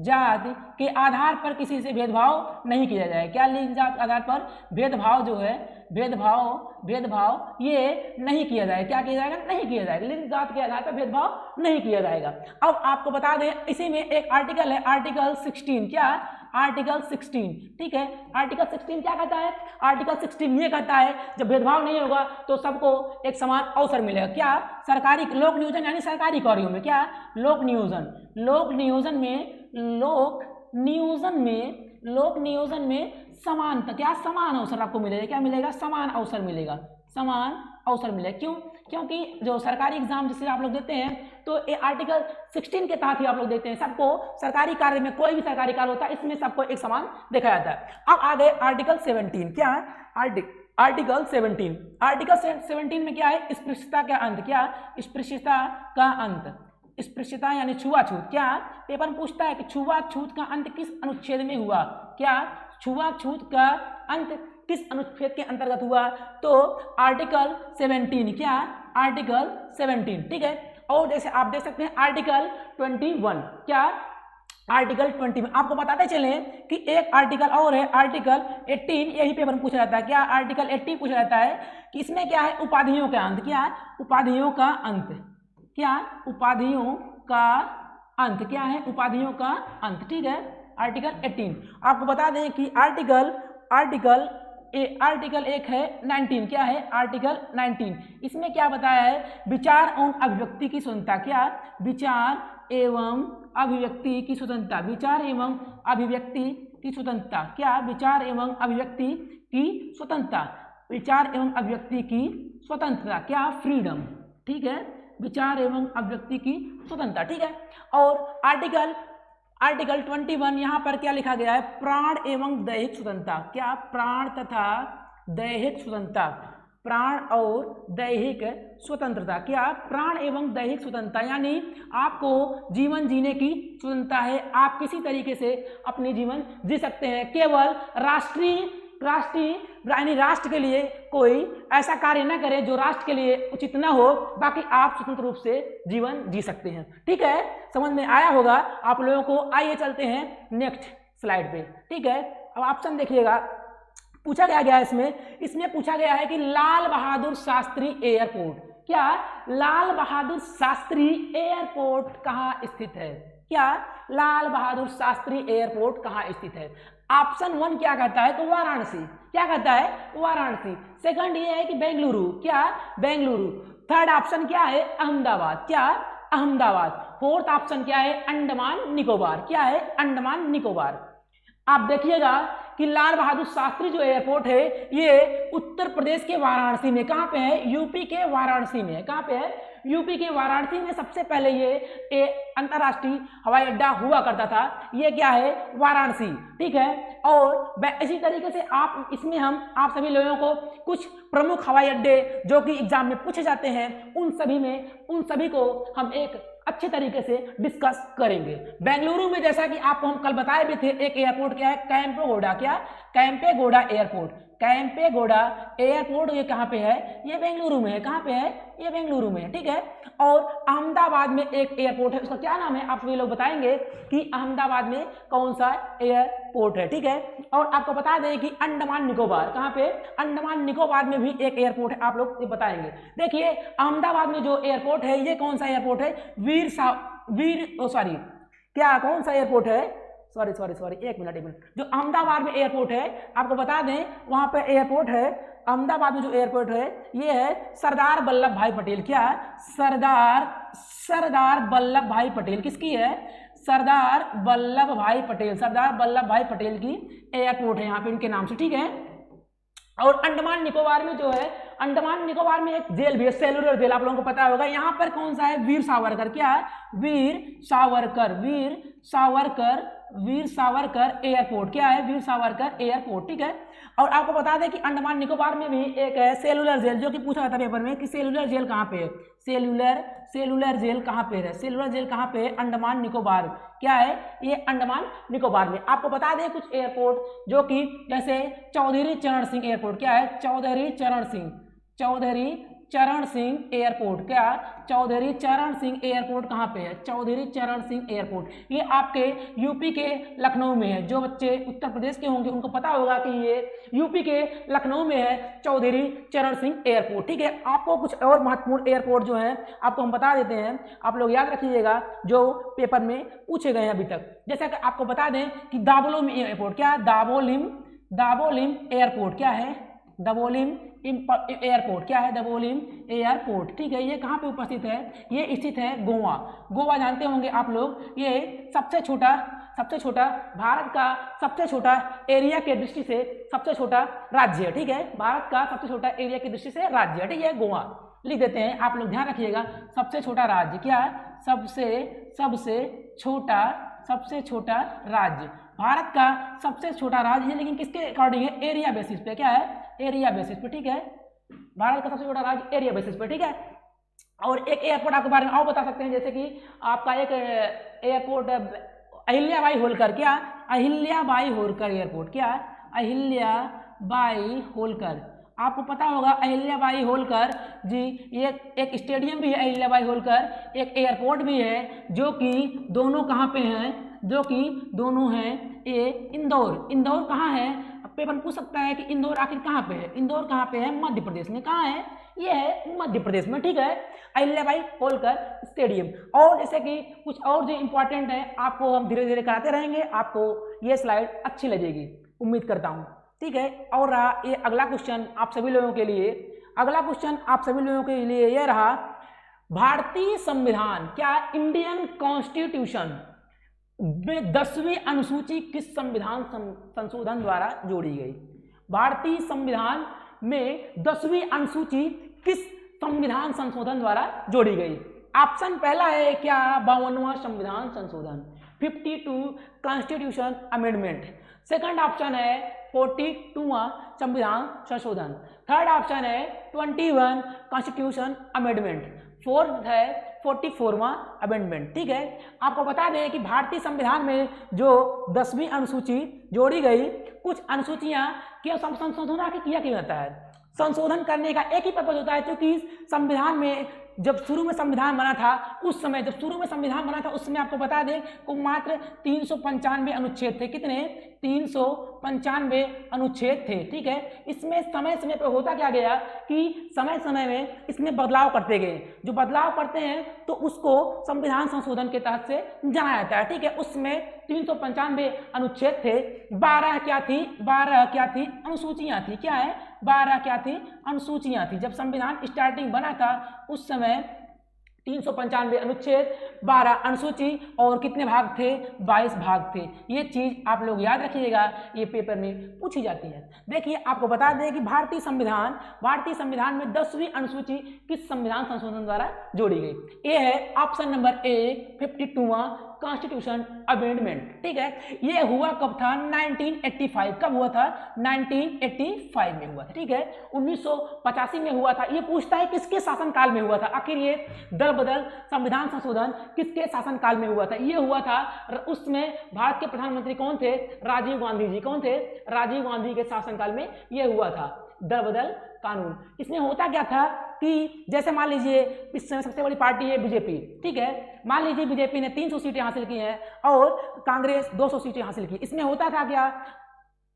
जाति के आधार पर किसी से भेदभाव नहीं किया जाए, क्या लिंग जाति आधार पर भेदभाव जो है, भेदभाव ये नहीं किया जाए, क्या किया जाएगा, नहीं किया जाएगा, लिंग जाति के आधार पर भेदभाव नहीं किया जाएगा। अब आपको बता दें इसी में एक आर्टिकल है, आर्टिकल 16, क्या आर्टिकल 16, ठीक है। आर्टिकल 16 क्या कहता है, आर्टिकल 16 ये कहता है जब भेदभाव नहीं होगा तो सबको एक समान अवसर मिलेगा, क्या सरकारी लोक नियोजन यानी सरकारी कार्यों में, क्या लोक नियोजन में समानता, क्या समान अवसर आपको मिलेगा, क्या मिलेगा, समान अवसर मिलेगा, क्यों, क्योंकि जो सरकारी एग्जाम जिसे आप लोग देते हैं तो ये आर्टिकल 16 के तहत ही आप लोग देते हैं, सबको सरकारी कार्य में कोई भी सरकारी कार्य होता है इसमें सबको एक समान देखा जाता है। अब आ गए आर्टिकल 17, क्या है आर्टिकल 17 में क्या है, स्पृश्यता का अंत, क्या स्पृश्यता का अंत, स्पृश्यता यानी छुआछूत, क्या पेपर में पूछता है कि छुआछूत का अंत किस अनुच्छेद में हुआ, क्या छुआछूत का अंत किस अनुच्छेद के अंतर्गत हुआ, तो आर्टिकल 17, क्या आर्टिकल 17, ठीक है। और जैसे आप देख सकते हैं आर्टिकल 21, क्या आर्टिकल 20 में आपको बताते चले कि एक आर्टिकल और है आर्टिकल 18, यही पेपर में पूछा जाता है, क्या आर्टिकल 18 पूछा जाता है कि इसमें क्या है, उपाधियों का अंत, क्या उपाधियों का अंत, क्या उपाधियों का अंत, क्या है उपाधियों का अंत, ठीक है। आर्टिकल 18 आपको बता दें कि आर्टिकल एक है 19, क्या है आर्टिकल 19, इसमें क्या बताया है, विचार एवं अभिव्यक्ति की स्वतंत्रता, क्या विचार एवं अभिव्यक्ति की स्वतंत्रता, विचार एवं अभिव्यक्ति की स्वतंत्रता, क्या विचार एवं अभिव्यक्ति की स्वतंत्रता, विचार एवं अभिव्यक्ति की स्वतंत्रता, क्या फ्रीडम, ठीक है, विचार एवं अभिव्यक्ति की स्वतंत्रता, ठीक है। और आर्टिकल 21 यहाँ पर क्या लिखा गया है, प्राण एवं दैहिक स्वतंत्रता, क्या प्राण तथा दैहिक स्वतंत्रता, प्राण और दैहिक स्वतंत्रता, क्या प्राण एवं दैहिक स्वतंत्रता यानी आपको जीवन जीने की स्वतंत्रता है, आप किसी तरीके से अपनी जीवन जी सकते हैं, केवल राष्ट्र के लिए कोई ऐसा कार्य न करे जो राष्ट्र के लिए उचित न हो, बाकी आप स्वतंत्र रूप से जीवन जी सकते हैं, ठीक है। समझ में आया होगा आप लोगों को। आइए चलते हैं नेक्स्ट स्लाइड पे, ठीक है। अब ऑप्शन देखिएगा, पूछा गया इसमें पूछा गया है कि लाल बहादुर शास्त्री एयरपोर्ट, क्या लाल बहादुर शास्त्री एयरपोर्ट कहाँ स्थित है, क्या लाल बहादुर शास्त्री एयरपोर्ट कहाँ स्थित है। ऑप्शन 1 क्या कहता है, तो वाराणसी, क्या कहता है, वाराणसी। सेकंड ये है कि बेंगलुरु, क्या बेंगलुरु। थर्ड ऑप्शन क्या है, अहमदाबाद, क्या अहमदाबाद। फोर्थ ऑप्शन क्या है, अंडमान निकोबार, क्या है अंडमान निकोबार। आप देखिएगा कि लाल बहादुर शास्त्री जो एयरपोर्ट है ये उत्तर प्रदेश के वाराणसी में, कहाँ पे है, यूपी के वाराणसी में, कहाँ पे है, यूपी के वाराणसी में सबसे पहले ये अंतर्राष्ट्रीय हवाई अड्डा हुआ करता था, ये क्या है, वाराणसी, ठीक है। और इसी तरीके से आप सभी लोगों को कुछ प्रमुख हवाई अड्डे जो कि एग्जाम में पूछे जाते हैं उन सभी को हम एक अच्छे तरीके से डिस्कस करेंगे। बेंगलुरु में जैसा कि आपको हम कल बताए भी थे, एक एयरपोर्ट क्या है, कैंपेगौड़ा, क्या कैंपेगौड़ा एयरपोर्ट, कैंपेगौड़ा एयरपोर्ट ये कहाँ पे है, ये बेंगलुरु में है, कहाँ पे है, ये बेंगलुरु में है, ठीक है। और अहमदाबाद में एक एयरपोर्ट है, उसका क्या नाम है, आप सभी लोग बताएंगे कि अहमदाबाद में कौन सा एयरपोर्ट है, ठीक है। और आपको बता दें कि अंडमान निकोबार, कहाँ पे, अंडमान निकोबार में भी एक एयरपोर्ट है, आप लोग बताएंगे। देखिए अहमदाबाद में जो एयरपोर्ट है ये कौन सा एयरपोर्ट है, कौन सा एयरपोर्ट है, सॉरी, एक मिनट। जो अहमदाबाद में एयरपोर्ट है, आपको बता दें वहाँ पे एयरपोर्ट है, अहमदाबाद में जो एयरपोर्ट है ये है सरदार वल्लभ भाई पटेल। क्या है? सरदार वल्लभ भाई पटेल। किसकी है? सरदार वल्लभ भाई पटेल की एयरपोर्ट है यहाँ पे इनके नाम से, ठीक है। और अंडमान निकोबार में जो है, अंडमान निकोबार में एक जेल भी है, सेलुलर जेल, आप लोगों को पता होगा। यहाँ पर कौन सा है? वीर सावरकर। क्या है? वीर सावरकर एयरपोर्ट। क्या है? वीर सावरकर एयरपोर्ट, ठीक है। और आपको बता दें कि अंडमान निकोबार में भी एक है सेलुलर जेल, जो कि पूछा जाता है पेपर में कि सेलुलर जेल कहाँ पे है, सेलुलर जेल कहाँ पे है, सेलुलर जेल कहाँ पे है? अंडमान निकोबार। क्या है? ये अंडमान निकोबार में। आपको बता दें कुछ एयरपोर्ट जो कि जैसे चौधरी चरण सिंह एयरपोर्ट। क्या है? चौधरी चरण सिंह एयरपोर्ट। क्या? चौधरी चरण सिंह एयरपोर्ट कहाँ पे है? चौधरी चरण सिंह एयरपोर्ट। ये आपके यूपी के लखनऊ में है। जो बच्चे उत्तर प्रदेश के होंगे उनको पता होगा कि ये यूपी के लखनऊ में है चौधरी चरण सिंह एयरपोर्ट, ठीक है। आपको कुछ और महत्वपूर्ण एयरपोर्ट जो है आपको हम बता देते हैं, आप लोग याद रखिएगा जो पेपर में पूछे गए हैं अभी तक। जैसा कि आपको बता दें कि दावोलिम एयरपोर्ट। क्या? दावोलिम एयरपोर्ट। क्या है? दावोलिम एयरपोर्ट। क्या है? दावोलिम एयरपोर्ट, ठीक है। ये कहाँ पे उपस्थित है? ये स्थित है गोवा जानते होंगे आप लोग। ये सबसे छोटा भारत का सबसे छोटा एरिया के दृष्टि से सबसे छोटा राज्य है, ठीक है। भारत का सबसे छोटा एरिया की दृष्टि से राज्य है, ठीक है, गोवा लिख देते हैं। आप लोग ध्यान रखिएगा, सबसे छोटा राज्य। क्या है? सबसे छोटा राज्य, भारत का सबसे छोटा राज्य है, लेकिन किसके अकॉर्डिंग है? एरिया बेसिस पे। क्या है? एरिया बेसिस पे, ठीक है। भारत का सबसे छोटा राज्य एरिया बेसिस पे, ठीक है। और एक एयरपोर्ट आपके बारे में और बता सकते हैं, जैसे कि आपका एक एयरपोर्ट अहिल्याबाई होलकर। क्या? अहिल्याबाई होलकर एयरपोर्ट। क्या? अहिल्याबाई होलकर। आपको पता होगा अहिल्याबाई होलकर जी, ये एक स्टेडियम भी है अहिल्याबाई होलकर, एक एयरपोर्ट भी है, जो कि दोनों कहाँ पे हैं? जो कि दोनों हैं ये इंदौर कहाँ है? पेपर पूछ सकता है कि इंदौर आखिर कहाँ पे है? इंदौर कहाँ पे है? मध्य प्रदेश में। कहाँ है? ये है मध्य प्रदेश में, ठीक है। अहिल्याबाई होलकर स्टेडियम। और जैसे कि कुछ और जो इम्पोर्टेंट है आपको हम धीरे धीरे कराते रहेंगे, आपको ये स्लाइड अच्छी लगेगी उम्मीद करता हूँ, ठीक है। और रहा ये अगला क्वेश्चन आप सभी लोगों के लिए, ये रहा भारतीय संविधान। क्या? इंडियन कॉन्स्टिट्यूशन में 10वीं अनुसूची किस संविधान संशोधन द्वारा जोड़ी गई? भारतीय संविधान में 10वीं अनुसूची किस संविधान संशोधन द्वारा जोड़ी गई? ऑप्शन पहला है क्या? 52वां संविधान संशोधन, 52 कॉन्स्टिट्यूशन अमेंडमेंट। सेकंड ऑप्शन है 42वां संविधान संशोधन। थर्ड ऑप्शन है 21 कॉन्स्टिट्यूशन अमेंडमेंट। फोर्थ है 44वां अमेंडमेंट, ठीक है। आपको बता दें कि भारतीय संविधान में जो 10वीं अनुसूची जोड़ी गई, कुछ अनुसूचियां क्यों संशोधन किया जाता है? संशोधन करने का एक ही पर्पज होता है, क्योंकि संविधान में जब शुरू में संविधान बना था उस समय आपको बता दें को मात्र 395 अनुच्छेद थे। कितने? 395 अनुच्छेद थे, ठीक है। इसमें समय समय पर होता क्या गया कि समय समय में इसमें बदलाव करते गए। जो बदलाव करते हैं तो उसको संविधान संशोधन के तहत से जाना जाता है, ठीक है। उसमें 395 अनुच्छेद थे, 12 क्या थी? अनुसूचियां थी। क्या है? 12 क्या थी? अनुसूचियां थी। जब संविधान स्टार्टिंग बना था उस समय 395 अनुच्छेद, 12 अनुसूची और कितने भाग थे? 22 भाग थे। ये चीज आप लोग याद रखिएगा, ये पेपर में पूछी जाती है। देखिए आपको बता दें कि भारतीय संविधान में 10वीं अनुसूची किस संविधान संशोधन द्वारा जोड़ी गई? ये है ऑप्शन नंबर ए 52वां कॉन्स्टिट्यूशन अमेंडमेंट, ठीक है। ये हुआ कब था? 1985। कब हुआ था? 1985 में हुआ था, ठीक है। 1985 में हुआ था। ये पूछता है किसके शासनकाल में हुआ था? आखिर ये दल बदल संविधान संशोधन किसके शासनकाल में हुआ था? ये हुआ था उसमें भारत के प्रधानमंत्री कौन थे? राजीव गांधी जी। कौन थे? राजीव गांधी के शासनकाल में ये हुआ था दल बदल कानून। इसमें होता क्या था कि जैसे मान लीजिए इस समय सबसे बड़ी पार्टी है बीजेपी, ठीक है। मान लीजिए बीजेपी ने 300 सीटें हासिल की हैं और कांग्रेस 200 सीटें हासिल की। इसमें होता था क्या?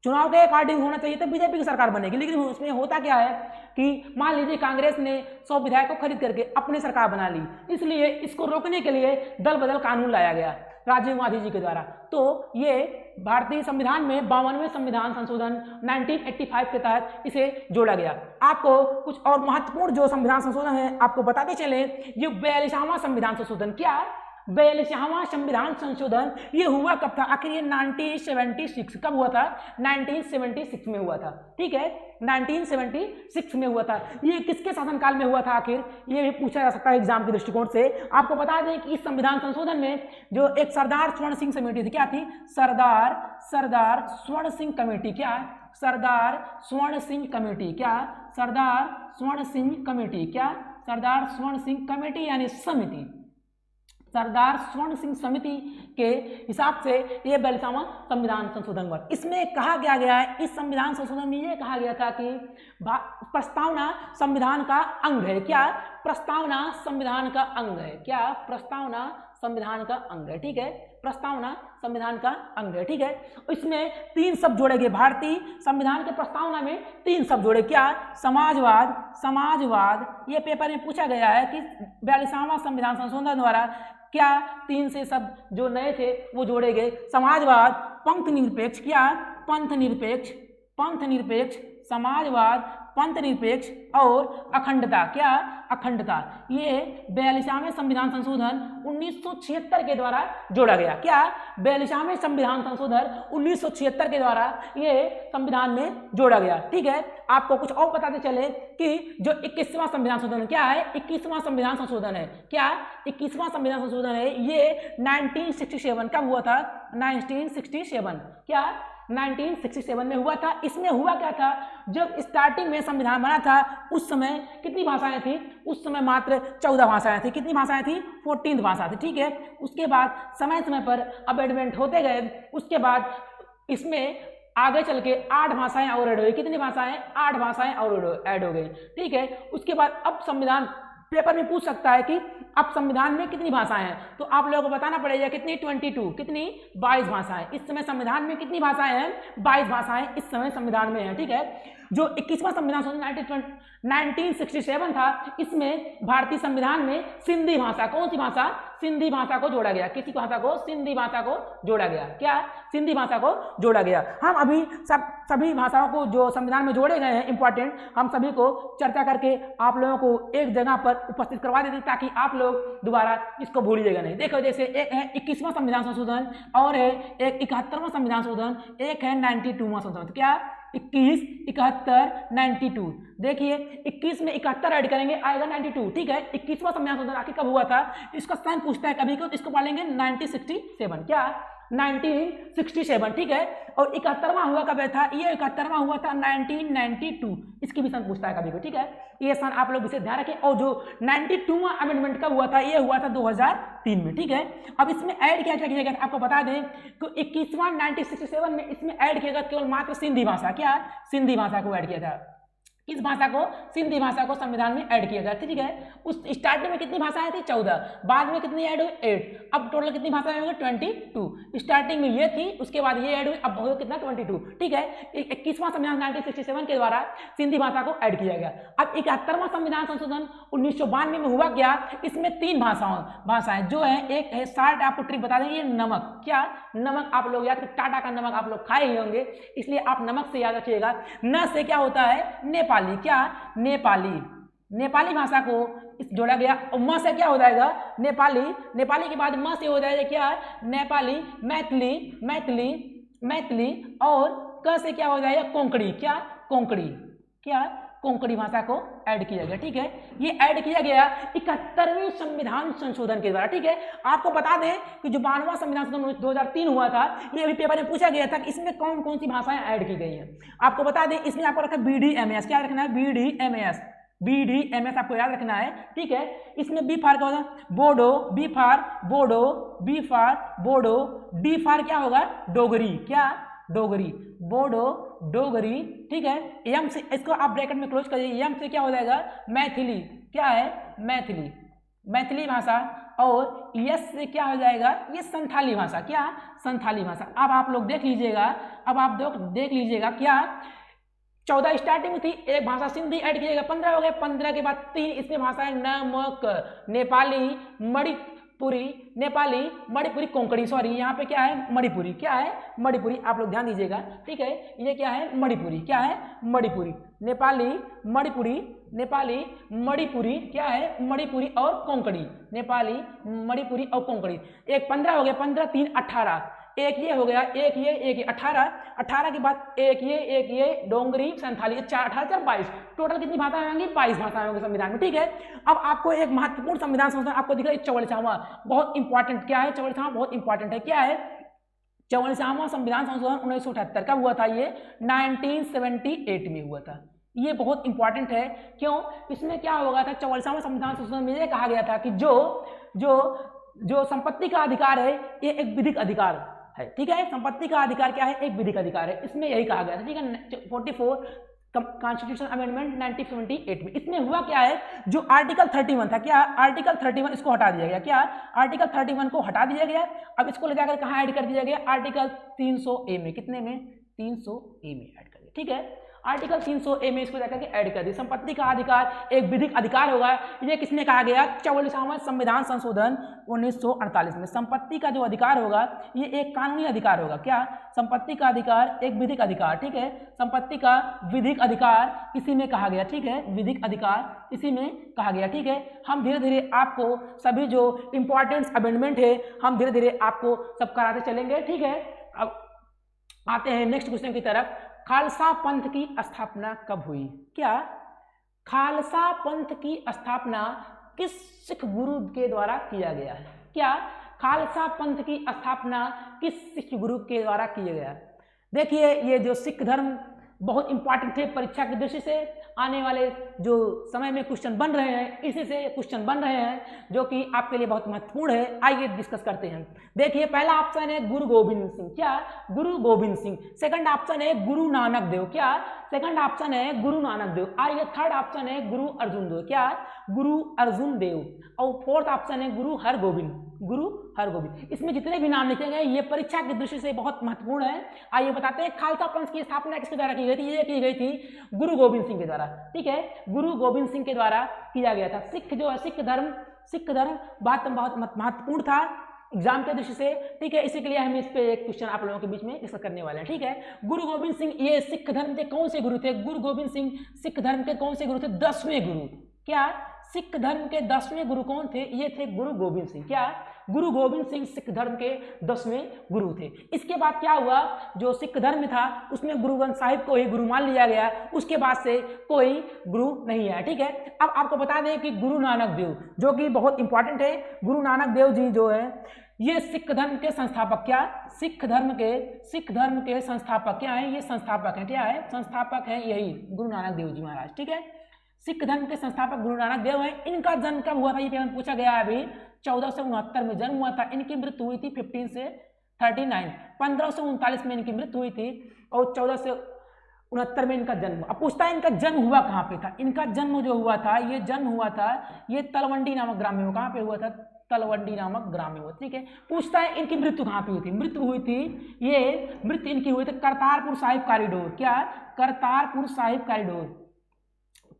चुनाव के अकॉर्डिंग होना चाहिए तो बीजेपी की सरकार बनेगी, लेकिन उसमें होता क्या है कि मान लीजिए कांग्रेस ने 100 विधायक को खरीद करके अपनी सरकार बना ली, इसलिए इसको रोकने के लिए दल बदल कानून लाया गया। राजीव गांधी जी के द्वारा। तो ये भारतीय संविधान में 52वें संविधान संशोधन 1985 के तहत इसे जोड़ा गया। आपको कुछ और महत्वपूर्ण जो संविधान संशोधन है आपको बताते चले। ये 42वां संविधान संशोधन, क्या 42वां संविधान संशोधन ये हुआ कब था? आखिर ये 1976 कब हुआ था? 1976 में हुआ था, ठीक है, 1976 में हुआ था। ये किसके शासनकाल में हुआ था आखिर? ये भी पूछा जा सकता है एग्जाम के दृष्टिकोण से। आपको बता दें कि इस संविधान संशोधन में जो एक सरदार स्वर्ण सिंह समिति थी, क्या थी? सरदार स्वर्ण सिंह कमेटी, क्या? सरदार स्वर्ण सिंह कमेटी, क्या? सरदार स्वर्ण सिंह कमेटी, क्या? सरदार स्वर्ण सिंह कमेटी यानी समिति, सरदार स्वर्ण सिंह समिति के हिसाब से ये 42वां संविधान संशोधन हुआ। इसमें कहा गया है, इस संविधान संशोधन में ये कहा गया था कि प्रस्तावना संविधान का अंग है, क्या? प्रस्तावना संविधान का अंग है, क्या? प्रस्तावना संविधान का अंग है, ठीक है, प्रस्तावना संविधान का अंग है, ठीक है। इसमें 3 शब्द जोड़े गए, भारतीय संविधान के प्रस्तावना में 3 शब्द जोड़े, क्या? समाजवाद। ये पेपर में पूछा गया है कि 42वां संविधान संशोधन द्वारा क्या 3 से शब्द जो नए थे वो जोड़े गए? समाजवाद, पंथ निरपेक्ष, क्या? पंथ निरपेक्ष, समाजवाद, पंथ निरपेक्ष और अखंडता, क्या? अखंडता। ये 42वें संविधान संशोधन 1976 के द्वारा जोड़ा गया, क्या? 42वें संविधान संशोधन 1976 के द्वारा ये संविधान में जोड़ा गया, ठीक है। आपको कुछ और बताते चले कि जो 21वां संविधान संशोधन क्या है? 21वां संविधान संशोधन है, क्या? 21वां संविधान संशोधन है, ये 1967 कब हुआ था? 1967, क्या? 1967 में हुआ था। इसमें हुआ क्या था? जब स्टार्टिंग में संविधान बना था उस समय कितनी भाषाएं थी? उस समय मात्र 14 भाषाएं थी। कितनी भाषाएं थी? 14 भाषा थी, ठीक है। उसके बाद समय समय पर अमेंडमेंट होते गए, उसके बाद इसमें आगे चल के 8 भाषाएं और ऐड हो गई। कितनी भाषाएं? 8 भाषाएं और ऐड हो गई, ठीक है। उसके बाद अब संविधान पेपर में पूछ सकता है कि अब संविधान में कितनी भाषाएं हैं, तो आप लोगों को बताना पड़ेगा कितनी? 22, कितनी? 22 भाषाएं। इस समय संविधान में कितनी भाषाएं हैं? 22 भाषाएं इस समय संविधान में है, ठीक है। जो 21वां संविधान संशोधन 1967 था, इसमें भारतीय संविधान में सिंधी भाषा, कौन सी भाषा? सिंधी भाषा को जोड़ा गया। किसी भाषा को? सिंधी भाषा को जोड़ा गया, क्या? सिंधी भाषा को जोड़ा गया। हम अभी सभी भाषाओं को जो संविधान में जोड़े गए हैं इंपॉर्टेंट, हम सभी को चर्चा करके आप लोगों को एक जगह पर उपस्थित करवा देते ताकि आप लोग दोबारा इसको भूलिएगा नहीं। देखो, जैसे एक है 21वां संविधान संशोधन और है एक 71वां संविधान संशोधन, एक है 92वां संशोधन, क्या? 21, 71, 92। देखिए 21 में 71 ऐड करेंगे आएगा 92, ठीक है। 21वां संविधान संशोधन आखिर कब हुआ था? इसका स्थान पूछता है कभी को, तो इसको पढ़ेंगे 1967, क्या? 1967, ठीक है। और 71वां हुआ कब था? ये 71वां हुआ था 1992। इसकी भी सन पूछता है कभी को, ठीक है। ये सन आप लोग इसे ध्यान रखें। और जो 92वां अमेंडमेंट कब हुआ था? ये हुआ था 2003 में, ठीक है। अब इसमें ऐड क्या किया गया? आपको बता दें कि 21वां 1967 में इसमें ऐड किया गया केवल मात्र सिंधी भाषा, क्या? सिंधी भाषा को ऐड किया था। इस भाषा को, सिंधी भाषा को संविधान में ऐड किया गया, ठीक है। उस स्टार्टिंग में कितनी भाषाएं थी? 14, बाद में कितनी ऐड हुई? 8। अब टोटल कितनी भाषाएं हो गई? 22। स्टार्टिंग में ये थी, उसके बाद ये ऐड हुई, अब हो कितना? 22, ठीक है। 21वां संविधान 1967 के द्वारा सिंधी भाषा को ऐड किया गया। अब 71वां संविधान संशोधन 1992 में हुआ क्या? इसमें 3 भाषाएं जो है, एक है शार्ट, आपको ट्रिक बता दें, ये नमक, क्या? नमक आप लोग याद, टाटा का नमक आप लोग खाए ही होंगे, इसलिए आप नमक से याद रखिएगा। न से क्या होता है? नेपाली, क्या? नेपाली भाषा को जोड़ा गया। और म से क्या हो जाएगा? नेपाली के बाद म से हो जाएगा क्या? नेपाली, मैथिली और क से क्या हो जाएगा? कोंकणी, क्या? कोंकणी भाषा को ऐड किया गया, ठीक है। ये ऐड किया गया 71वें संविधान संशोधन के द्वारा, ठीक है। आपको बता दें कि जो 92वां संविधान संशोधन 2003 हुआ था, ये भी पेपर में पूछा गया था कि इसमें कौन कौन सी भाषाएं ऐड की गई हैं। आपको बता दें इसमें आपको रखा BDMS, क्या रखना है? BDMS आपको याद रखना है, ठीक है। इसमें बी फार क्या होगा? बोडो, बी फार बोडो, बी फार बोडो, डी फार क्या होगा? डोगरी, क्या? डोगरी, बोडो, डोगरी, ठीक है। एम से इसको आप ब्रैकेट में क्लोज करिए। एम से क्या हो जाएगा? मैथिली, क्या है? मैथिली भाषा। और यस से क्या हो जाएगा? ये संथाली भाषा, क्या? संथाली भाषा। अब आप लोग देख लीजिएगा, क्या 14 स्टार्टिंग में थी, एक भाषा सिंधी ऐड कीजिएगा, 15 हो गए। 15 के बाद 3 इसमें भाषाएं नमक, नेपाली, पुरी, नेपाली, मणिपुरी, कोंकणी, सॉरी यहाँ पे क्या है मणिपुरी, क्या है मणिपुरी, आप लोग ध्यान दीजिएगा, ठीक है। ये क्या है मणिपुरी, क्या है मणिपुरी, नेपाली, मणिपुरी, नेपाली, मणिपुरी, क्या है मणिपुरी और कोंकणी, नेपाली, मणिपुरी और कोंकणी। एक 15 हो गया, 15 3 18, एक ये हो गया, एक ये 18, 18 के बाद एक ये डोंगरी, संथाली, 4 18 22, टोटल कितनी भाषाएं होंगी 22 भाषाएं होंगी संविधान में, ठीक है। अब आपको एक महत्वपूर्ण संविधान संशोधन आपको दिख रहा है 44वां, बहुत इंपॉर्टेंट, क्या है 44वां, बहुत इंपॉर्टेंट है, क्या है 44वां संविधान संशोधन 1978 कब हुआ था, ये 1978 में हुआ था। ये बहुत इंपॉर्टेंट है, क्यों, इसमें क्या होगा था 44वां संविधान संशोधन में ये कहा गया था कि जो संपत्ति का अधिकार है ये एक विधिक अधिकार है, ठीक है। संपत्ति का अधिकार क्या है, एक विधिक अधिकार है, इसमें यही कहा गया था, ठीक है। 44 कॉन्स्टिट्यूशन अमेंडमेंट 1978 में, इसमें हुआ क्या है, जो आर्टिकल 31 था, क्या आर्टिकल 31 इसको हटा दिया गया, क्या आर्टिकल 31 को हटा दिया गया। अब इसको ले जाकर कहाँ ऐड कर दिया गया, आर्टिकल 300A में, कितने में 300A में ऐड कर दिया, ठीक है। आर्टिकल 300A में इसको जाकर के ऐड कर दी। संपत्ति का अधिकार एक विधिक अधिकार होगा, ये किसने कहा गया 44वां संविधान संशोधन 1948 में। संपत्ति का जो अधिकार होगा ये एक कानूनी अधिकार होगा, क्या संपत्ति का अधिकार एक विधिक अधिकार, ठीक है। संपत्ति का विधिक अधिकार इसी में कहा गया, ठीक है, विधिक अधिकार इसी में कहा गया, ठीक है। हम धीरे धीरे आपको सभी जो इंपॉर्टेंट अमेंडमेंट है हम धीरे धीरे आपको सब कराते चलेंगे, ठीक है। अब आते हैं नेक्स्ट क्वेश्चन की तरफ। खालसा पंथ की स्थापना कब हुई, क्या खालसा पंथ की स्थापना किस सिख गुरु के द्वारा किया गया है, क्या खालसा पंथ की स्थापना किस सिख गुरु के द्वारा किया गया। देखिए ये जो सिख धर्म बहुत इंपॉर्टेंट है, परीक्षा की दृष्टि से आने वाले जो समय में क्वेश्चन बन रहे हैं, इसी से क्वेश्चन बन रहे हैं जो कि आपके लिए बहुत महत्वपूर्ण है। आइए डिस्कस करते हैं। देखिए पहला ऑप्शन है गुरु गोविंद सिंह, क्या गुरु गोविंद सिंह। सेकंड ऑप्शन है गुरु नानक देव, क्या सेकंड ऑप्शन है गुरु नानक देव। आइए थर्ड ऑप्शन है गुरु अर्जुन देव, क्या गुरु अर्जुन देव। और फोर्थ ऑप्शन है गुरु हरगोविंद, गुरु हरगोविंद। इसमें जितने भी नाम लिखे गए ये परीक्षा की दृष्टि से बहुत महत्वपूर्ण है। आइए बताते हैं खालसा पंथ की स्थापना किसके द्वारा की गई थी, ये की गई थी गुरु गोविंद सिंह के द्वारा, ठीक है, गुरु गोविंद सिंह के द्वारा किया गया था। सिख जो है सिख धर्म बहुत महत्वपूर्ण था एग्जाम के दृष्टि से, ठीक है। इसी के लिए हम इस पे एक क्वेश्चन आप लोगों के बीच में डिस्कस करने वाले हैं, ठीक है। गुरु गोविंद सिंह ये सिख धर्म के कौन से गुरु थे, गुरु गोविंद सिंह सिख धर्म के कौन से गुरु थे, 10वें गुरु। क्या सिख धर्म के 10वें गुरु कौन थे, ये थे गुरु गोविंद सिंह। क्या गुरु गोविंद सिंह सिख धर्म के 10वें गुरु थे। इसके बाद क्या हुआ, जो सिख धर्म था उसमें गुरु ग्रंथ साहिब को ही गुरु मान लिया गया, उसके बाद से कोई गुरु नहीं आया, ठीक है। अब आपको बता दें कि गुरु नानक देव जो कि बहुत इंपॉर्टेंट है, गुरु नानक देव जी जो है ये सिख धर्म के संस्थापक, क्या सिख धर्म के संस्थापक क्या है, ये संस्थापक है, क्या है संस्थापक है यही गुरु नानक देव जी महाराज, ठीक है। सिख धर्म के संस्थापक गुरु नानक देव हैं। इनका जन्म कब हुआ था ये पूछा गया है अभी, 1469 में जन्म हुआ था। इनकी मृत्यु हुई थी 15 से 39, 1539 में इनकी मृत्यु हुई थी और 1469 में इनका जन्म। अब पूछता है इनका जन्म हुआ कहाँ पे था। इनका जन्म जो हुआ था ये जन्म हुआ था ये तलवंडी नामक ग्राम में, कहाँ पे हुआ था, तलवंडी नामक ग्राम में हुआ, ठीक है। पूछता है इनकी मृत्यु कहाँ पे हुई थी, मृत्यु हुई थी ये मृत्यु इनकी हुई थी करतारपुर साहिब कॉरिडोर, क्या करतारपुर साहिब कॉरिडोर,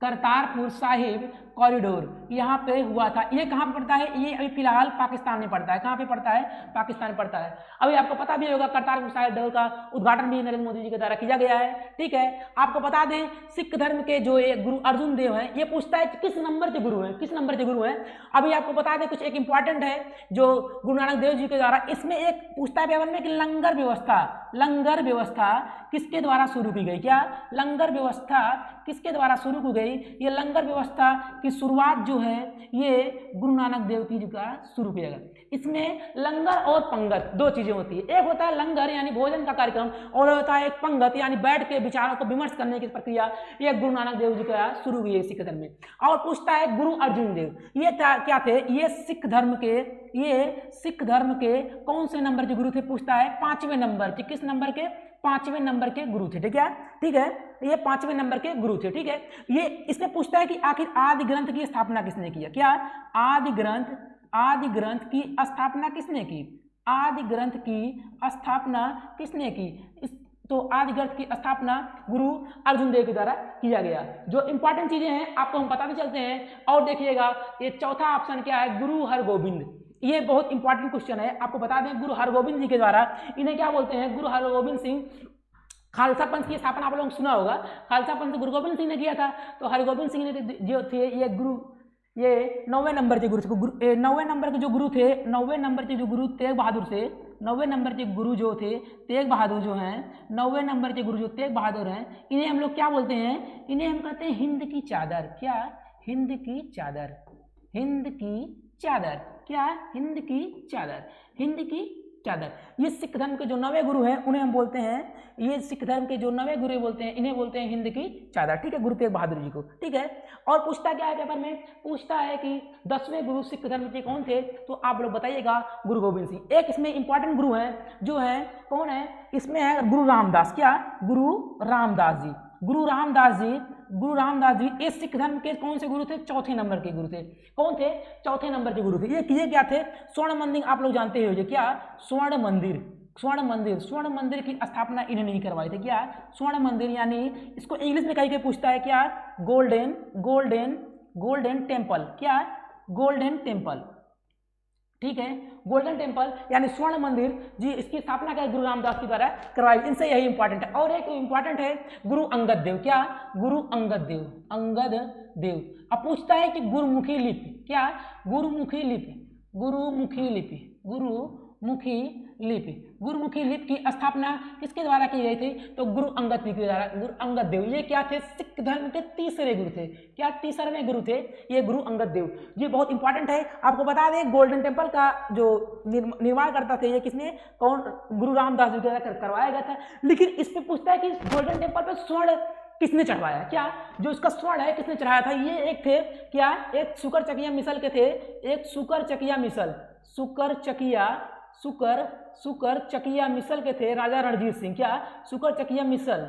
करतारपुर साहिब कॉरिडोर यहाँ पे हुआ था। ये कहाँ पे पड़ता है, ये अभी फिलहाल पाकिस्तान में पड़ता है, कहाँ पे पड़ता है, पाकिस्तान में पड़ता है। अभी आपको पता भी होगा करतारपुर साहिब कॉरिडोर का उद्घाटन भी नरेंद्र मोदी जी के द्वारा किया गया है, ठीक है। आपको बता दें सिख धर्म के जो ये गुरु अर्जुन देव हैं, ये पूछता है किस नंबर के गुरु हैं, किस नंबर के गुरु हैं। अभी आपको बता दें कुछ एक इंपॉर्टेंट है जो गुरु नानक देव जी के द्वारा, इसमें एक पूछता है पेपर में कि लंगर व्यवस्था किसके द्वारा शुरू की गई, क्या लंगर व्यवस्था किसके द्वारा शुरू की गई। ये लंगर व्यवस्था की शुरुआत जो है ये गुरु नानक देव जी का शुरू किया गया। इसमें लंगर और पंगत दो चीजें होती है, एक होता है लंगर यानी भोजन का कार्यक्रम और होता है एक पंगत यानी बैठ के विचारों को विमर्श करने की प्रक्रिया, ये गुरु नानक देव जी का शुरू हुई है सिख धर्म में। और पूछता है गुरु अर्जुन देव, ये क्या थे, ये सिख धर्म के कौन से नंबर के गुरु थे, पूछता है 5वें नंबर के, किस नंबर के, 5वें नंबर के गुरु थे, ठीक है, ये 5वें नंबर के गुरु थे, ठीक है। ये इसमें पूछता है कि आखिर आदि ग्रंथ की स्थापना किसने किया, क्या आदि ग्रंथ की स्थापना किसने की, आदि ग्रंथ की स्थापना किसने की। तो आदि ग्रंथ की स्थापना गुरु अर्जुन देव के द्वारा किया गया। जो इंपॉर्टेंट चीजें हैं आपको हम बताते चलते हैं। और देखिएगा ये चौथा ऑप्शन क्या है, गुरु हरगोविंद, ये बहुत इंपॉर्टेंट क्वेश्चन है, आपको बता दें गुरु हरगोबिंद जी के द्वारा, इन्हें क्या बोलते हैं, गुरु हरगोबिंद सिंह। खालसा पंथ की स्थापना आप लोगों ने सुना होगा, खालसा पंथ गुरु गोबिंद सिंह ने किया था। तो हरगोबिंद सिंह ने जो थे ये गुरु, ये 9वें नंबर के गुरु थे, 9वें नंबर के जो गुरु थे, 9वें नंबर के जो गुरु तेग बहादुर थे, 9वें नंबर के गुरु जो थे तेग बहादुर जो हैं, 9वें नंबर के गुरु जो तेग बहादुर हैं, इन्हें हम लोग क्या बोलते हैं, इन्हें हम कहते हैं हिंद की चादर। क्या? हिंद की चादर, हिंद की चादर। क्या? हिंद की चादर, हिंद की चादर। ये सिख धर्म के जो 9वें गुरु हैं उन्हें हम बोलते हैं, ये सिख धर्म के जो 9वें गुरु बोलते हैं, इन्हें बोलते हैं हिंद की चादर। ठीक है, गुरु तेग बहादुर जी को। ठीक है, और पूछता क्या है पेपर में, पूछता है कि 10वें गुरु सिख धर्म के कौन थे, तो आप लोग बताइएगा गुरु गोबिंद सिंह। एक इसमें इंपॉर्टेंट गुरु हैं जो है, कौन है, इसमें है गुरु रामदास। क्या? गुरु रामदास जी। गुरु रामदास जी, गुरु रामदास जी ये सिख धर्म के कौन से गुरु थे, चौथे नंबर के गुरु थे। कौन थे? चौथे नंबर के गुरु थे। ये क्या थे, स्वर्ण मंदिर आप लोग जानते हो, क्या? स्वर्ण मंदिर, स्वर्ण मंदिर, स्वर्ण मंदिर की स्थापना इन्हें नहीं करवाई थी। क्या? स्वर्ण मंदिर, यानी इसको इंग्लिश में कहीं पूछता है, क्या? Golden, golden, golden temple. क्या? Golden temple. ठीक है, गोल्डन टेम्पल यानी स्वर्ण मंदिर जी, इसकी स्थापना क्या गुरु रामदास के द्वारा करवाई। इनसे यही इंपॉर्टेंट है। और एक इंपॉर्टेंट है गुरु अंगद देव। क्या? गुरु अंगद देव, अंगद देव। अब पूछता है कि गुरुमुखी लिपि। क्या? गुरुमुखी लिपि, गुरुमुखी लिपि, गुरुमुखी लिपि, गुरुमुखी लिपि की स्थापना किसके द्वारा की गई थी, तो गुरु अंगद देव के द्वारा। गुरु अंगद देव ये क्या थे, सिख धर्म के तीसरे गुरु थे। क्या? तीसरे गुरु थे ये गुरु अंगद देव। ये बहुत इंपॉर्टेंट है। आपको बता दें गोल्डन टेम्पल का जो निर्माण करता थे, ये किसने, कौन, गुरु रामदास जी के द्वारा करवाया गया था। लेकिन इस पे पूछता है कि गोल्डन टेम्पल पर स्वर्ण किसने चढ़वाया। क्या? जो इसका स्वर्ण है किसने चढ़ाया था, ये एक थे, क्या? एक सुकर चकिया मिसल के थे, एक सुकर चकिया मिसल, सुकर चकिया, सुकर चकिया मिसल के थे राजा रणजीत सिंह। क्या? सुकर चकिया मिसल,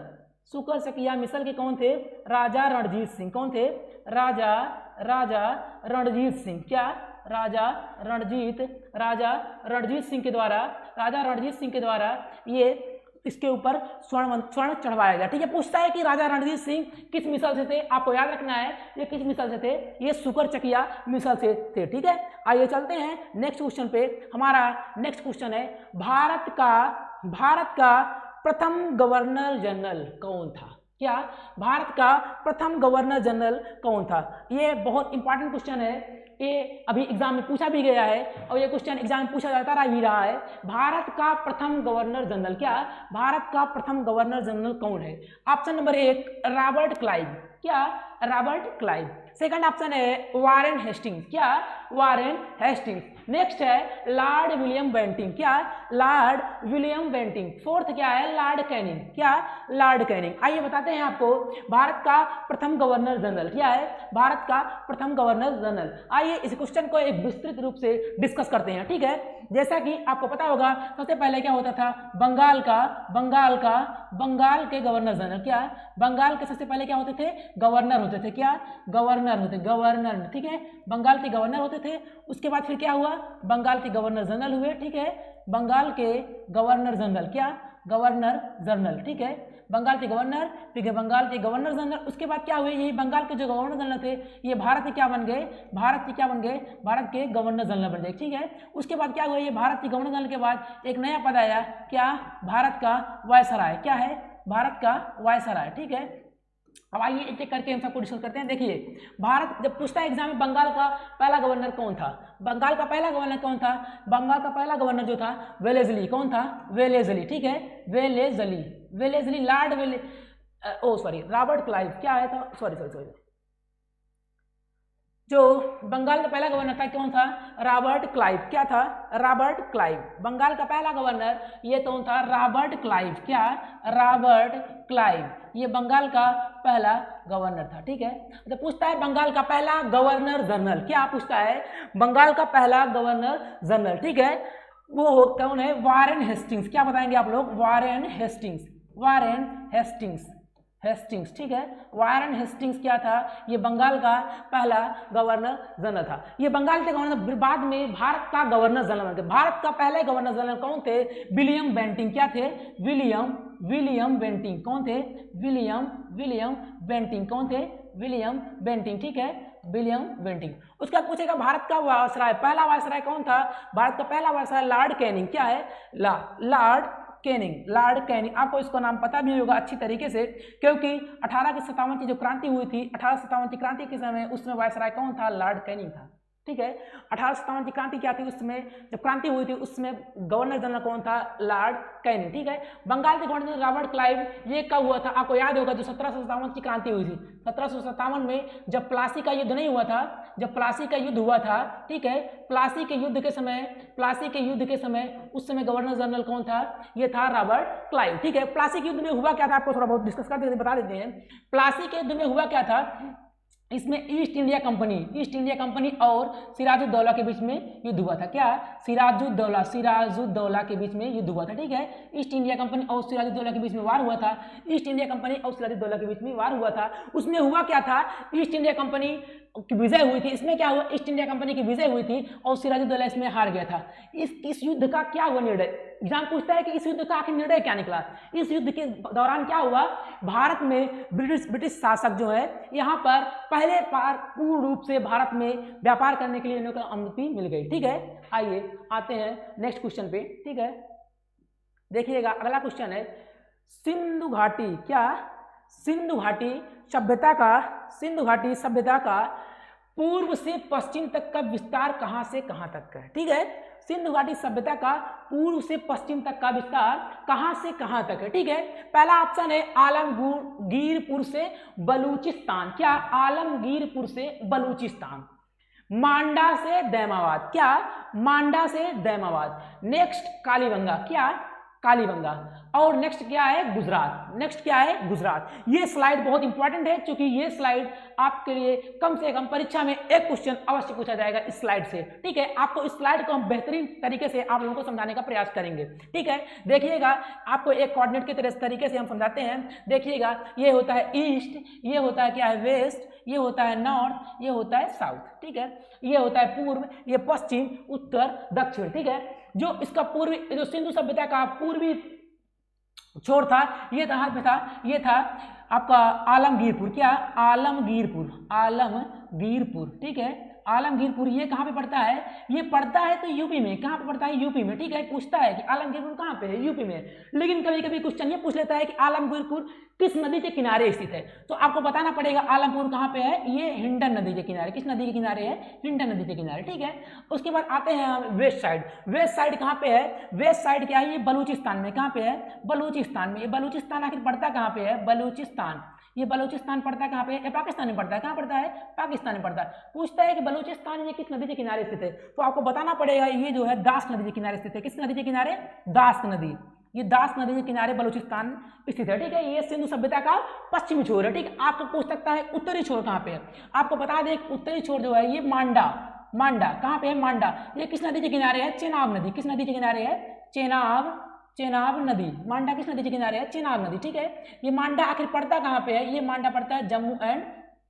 सुकर चकिया मिसल के कौन थे, राजा रणजीत सिंह। कौन थे? राजा रणजीत सिंह। क्या? राजा रणजीत सिंह के द्वारा, राजा रणजीत सिंह के द्वारा ये इसके ऊपर स्वर्ण चढ़वाया गया। ठीक है, पूछता है कि राजा रणजीत सिंह किस मिसल से थे, आपको याद रखना है ये किस मिसल से थे, ये सुकर चकिया मिसल से थे। ठीक है, आइए चलते हैं नेक्स्ट क्वेश्चन पे। हमारा नेक्स्ट क्वेश्चन है भारत का प्रथम गवर्नर जनरल कौन था। क्या? भारत का प्रथम गवर्नर जनरल कौन था। ये बहुत इंपॉर्टेंट क्वेश्चन है, ये अभी एग्जाम में पूछा भी गया है और ये क्वेश्चन एग्जाम में पूछा जाता भी रहा है। भारत का प्रथम गवर्नर जनरल। क्या? भारत का प्रथम गवर्नर जनरल कौन है। Option number 1 Robert Clive. क्या? Robert Clive. सेकंड ऑप्शन है वारेन हेस्टिंग्स। क्या? Warren Hastings. नेक्स्ट है लॉर्ड विलियम बेंटिंग। क्या? Lord William Bentinck. फोर्थ क्या है, लॉर्ड कैनिंग। क्या? Lord Canning. आइए बताते हैं आपको भारत का प्रथम गवर्नर जनरल। क्या है भारत का प्रथम गवर्नर जनरल। आइए इस क्वेश्चन को एक विस्तृत रूप से डिस्कस करते हैं। ठीक है, जैसा कि आपको पता होगा सबसे पहले क्या होता था, बंगाल के गवर्नर जनरल। क्या? बंगाल के सबसे पहले क्या होते थे, गवर्नर होते थे। क्या? गवर्नर। ठीक है, बंगाल के गवर्नर होते थे। उसके बाद फिर क्या हुआ, बंगाल के गवर्नर जनरल हुए। ठीक है, बंगाल के गवर्नर जनरल। क्या? Governor general. ठीक है, बंगाल के गवर्नर, फिर बंगाल के गवर्नर जनरल। उसके बाद क्या हुए, यही बंगाल के जो गवर्नर जनरल थे ये भारत के क्या बन गए, भारत के गवर्नर जनरल बन गए। ठीक है, उसके बाद क्या हुआ, ये भारत के गवर्नर जनरल के बाद एक नया पद आया, क्या? भारत का वायसराय। क्या है? भारत का वायसराय। ठीक है, अब आइए एक एक करके हम सबको डिस्कस करते हैं। देखिए, भारत जब पूछता है एग्जाम में बंगाल का पहला गवर्नर कौन था, बंगाल का पहला गवर्नर कौन था, बंगाल का पहला गवर्नर जो था वेलेस्ली। कौन था? वेलेस्ली। ठीक है, वेलेस्ली लॉर्ड रॉबर्ट क्लाइव। क्या है था, सॉरी जो बंगाल का पहला गवर्नर था कौन था, रॉबर्ट क्लाइव। क्या था? Robert Clive. बंगाल का पहला गवर्नर ये कौन था, रॉबर्ट क्लाइव। क्या? रॉबर्ट क्लाइव, ये बंगाल का पहला गवर्नर था। ठीक है, तो पूछता है बंगाल का पहला गवर्नर जनरल। क्या पूछता है, बंगाल का पहला गवर्नर जनरल। ठीक है, वो कौन है, वारेन हेस्टिंग्स। क्या बताएंगे आप लोग, वारेन हेस्टिंग्स। ठीक है, वारेन हेस्टिंग्स क्या था, ये बंगाल का पहला गवर्नर जनरल था। ये बंगाल के गवर्नर बाद में भारत का गवर्नर जनरल थे। भारत का पहले गवर्नर जनरल कौन थे, विलियम बेंटिंग। क्या थे? William Bentinck. कौन थे? William Bentinck. कौन थे? William Bentinck. ठीक है, विलियम बेंटिक। उसका पूछेगा भारत का वायसराय, पहला वायसराय कौन था? भारत का पहला वायसराय लॉर्ड कैनिंग। क्या है? Lord Canning. लॉर्ड कैनिंग, आपको इसका नाम पता भी होगा अच्छी तरीके से, क्योंकि 1857 की जो क्रांति हुई थी, 1857 की क्रांति के समय उसमें वायसराय कौन था? लॉर्ड कैनिंग था। ठीक है, 1857 की क्रांति क्या थी? उसमें जब क्रांति हुई थी उसमें गवर्नर जनरल कौन था? Lord Canning. ठीक है, बंगाल के गवर्नर रॉबर्ट क्लाइव, ये कब हुआ था? आपको याद होगा जो 1757 की क्रांति हुई थी, 1757 में जब प्लासी का युद्ध नहीं हुआ था, जब प्लासी का युद्ध हुआ था, ठीक है, प्लासी के युद्ध के समय उस समय गवर्नर जनरल कौन था? ये था रॉबर्ट क्लाइव। ठीक है, प्लासी के युद्ध में हुआ क्या था? आपको थोड़ा बहुत डिस्कस करते बता देते हैं। प्लासी के युद्ध में हुआ क्या था? इसमें ईस्ट इंडिया कंपनी और सिराजुद्दौला के बीच में युद्ध हुआ था। क्या? सिराजुद्दौला के बीच में युद्ध हुआ था। ठीक है, ईस्ट इंडिया कंपनी और सिराजुद्दौला के बीच में वार हुआ था। ईस्ट इंडिया कंपनी और सिराजुद्दौला के बीच में वार हुआ था। उसमें हुआ क्या था? ईस्ट इंडिया कंपनी की विजय हुई थी। इसमें क्या हुआ? ईस्ट इंडिया कंपनी की विजय हुई थी और सिराजुद्दौला इसमें हार गया था। इस युद्ध का क्या हुआ निर्णय? एग्जाम पूछता है कि इस युद्ध का आखिर निर्णय क्या निकला। इस युद्ध के दौरान क्या हुआ? भारत में ब्रिटिश शासक जो है यहाँ पर पहले बार पूर्ण रूप से भारत में व्यापार करने के लिए इन्हों को अनुमति मिल गई। ठीक है, आइए आते हैं नेक्स्ट क्वेश्चन पे। ठीक है, देखिएगा अगला क्वेश्चन है सिंधु घाटी। क्या? सिंधु घाटी सभ्यता का पूर्व से पश्चिम तक का विस्तार कहां से कहां तक का है? ठीक है, सिंधु घाटी सभ्यता का पूर्व से पश्चिम तक का विस्तार कहां से कहां तक है? ठीक है, पहला ऑप्शन है आलमगीरपुर से बलूचिस्तान। क्या? आलमगीरपुर से बलूचिस्तान। मांडा से दैमाबाद। क्या? मांडा से दैमाबाद। नेक्स्ट कालीबंगा। क्या? कालीबंगा। और नेक्स्ट क्या है? गुजरात। ये स्लाइड बहुत इंपॉर्टेंट है, क्योंकि ये स्लाइड आपके लिए कम से कम परीक्षा में एक क्वेश्चन अवश्य पूछा जाएगा इस स्लाइड से। ठीक है, आपको इस स्लाइड को हम बेहतरीन तरीके से आप लोगों को समझाने का प्रयास करेंगे। ठीक है, देखिएगा आपको एक कोऑर्डिनेट के तरीके से हम समझाते हैं। देखिएगा, ये होता है ईस्ट, ये होता है क्या है? वेस्ट, ये होता है नॉर्थ, ये होता है साउथ। ठीक है, ये होता है पूर्व, ये पश्चिम, उत्तर, दक्षिण। ठीक है, जो इसका पूर्वी, जो सिंधु सभ्यता का पूर्वी छोर था, ये कहाँ पे था? ये था आपका आलमगीरपुर। क्या? आलमगीरपुर। ठीक है, आलमगीरपुर ये कहाँ पे पड़ता है? ये पड़ता है तो यूपी में। कहाँ पे पड़ता है? यूपी में। ठीक है, पूछता है कि आलमगीरपुर कहाँ पे है? यूपी में। लेकिन कभी कभी क्वेश्चन ये पूछ लेता है कि आलमगीरपुर किस नदी के किनारे स्थित है, तो आपको बताना पड़ेगा आलमपुर कहाँ पे है? ये हिंडन नदी के किनारे। किस नदी के किनारे है? हिंडन नदी के किनारे। ठीक है, उसके बाद आते हैं हम वेस्ट साइड कहाँ पे है? वेस्ट साइड क्या है? ये बलूचिस्तान में। कहाँ पे है? बलूचिस्तान में। ये बलूचिस्तान आखिर पड़ता कहाँ पे है? बलूचिस्तान। ये बलूचिस्तान पड़ता कहाँ पे है? पाकिस्तान में पड़ता है। कहाँ पड़ता है? पाकिस्तान में पड़ता है। पूछता है कि बलूचिस्तान ये किस नदी के किनारे स्थित है, तो आपको बताना पड़ेगा ये जो है दास नदी के किनारे स्थित है। किस नदी के किनारे? दास नदी। ये दास नदी के किनारे बलूचिस्तान स्थित है। ठीक है, ये सिंधु सभ्यता का पश्चिमी छोर है। ठीक है, आपको पूछ सकता है उत्तरी छोर कहाँ पे है। आपको बता दें उत्तरी छोर जो है ये मांडा कहाँ पे है? मांडा। ये किस नदी के किनारे है? चेनाब नदी। किस नदी के किनारे है? चेनाब नदी। मांडा किस नदी के किनारे है? चेनाब नदी। ठीक है, ये मांडा आखिर पड़ता कहाँ पे है? ये मांडा पड़ता है जम्मू एंड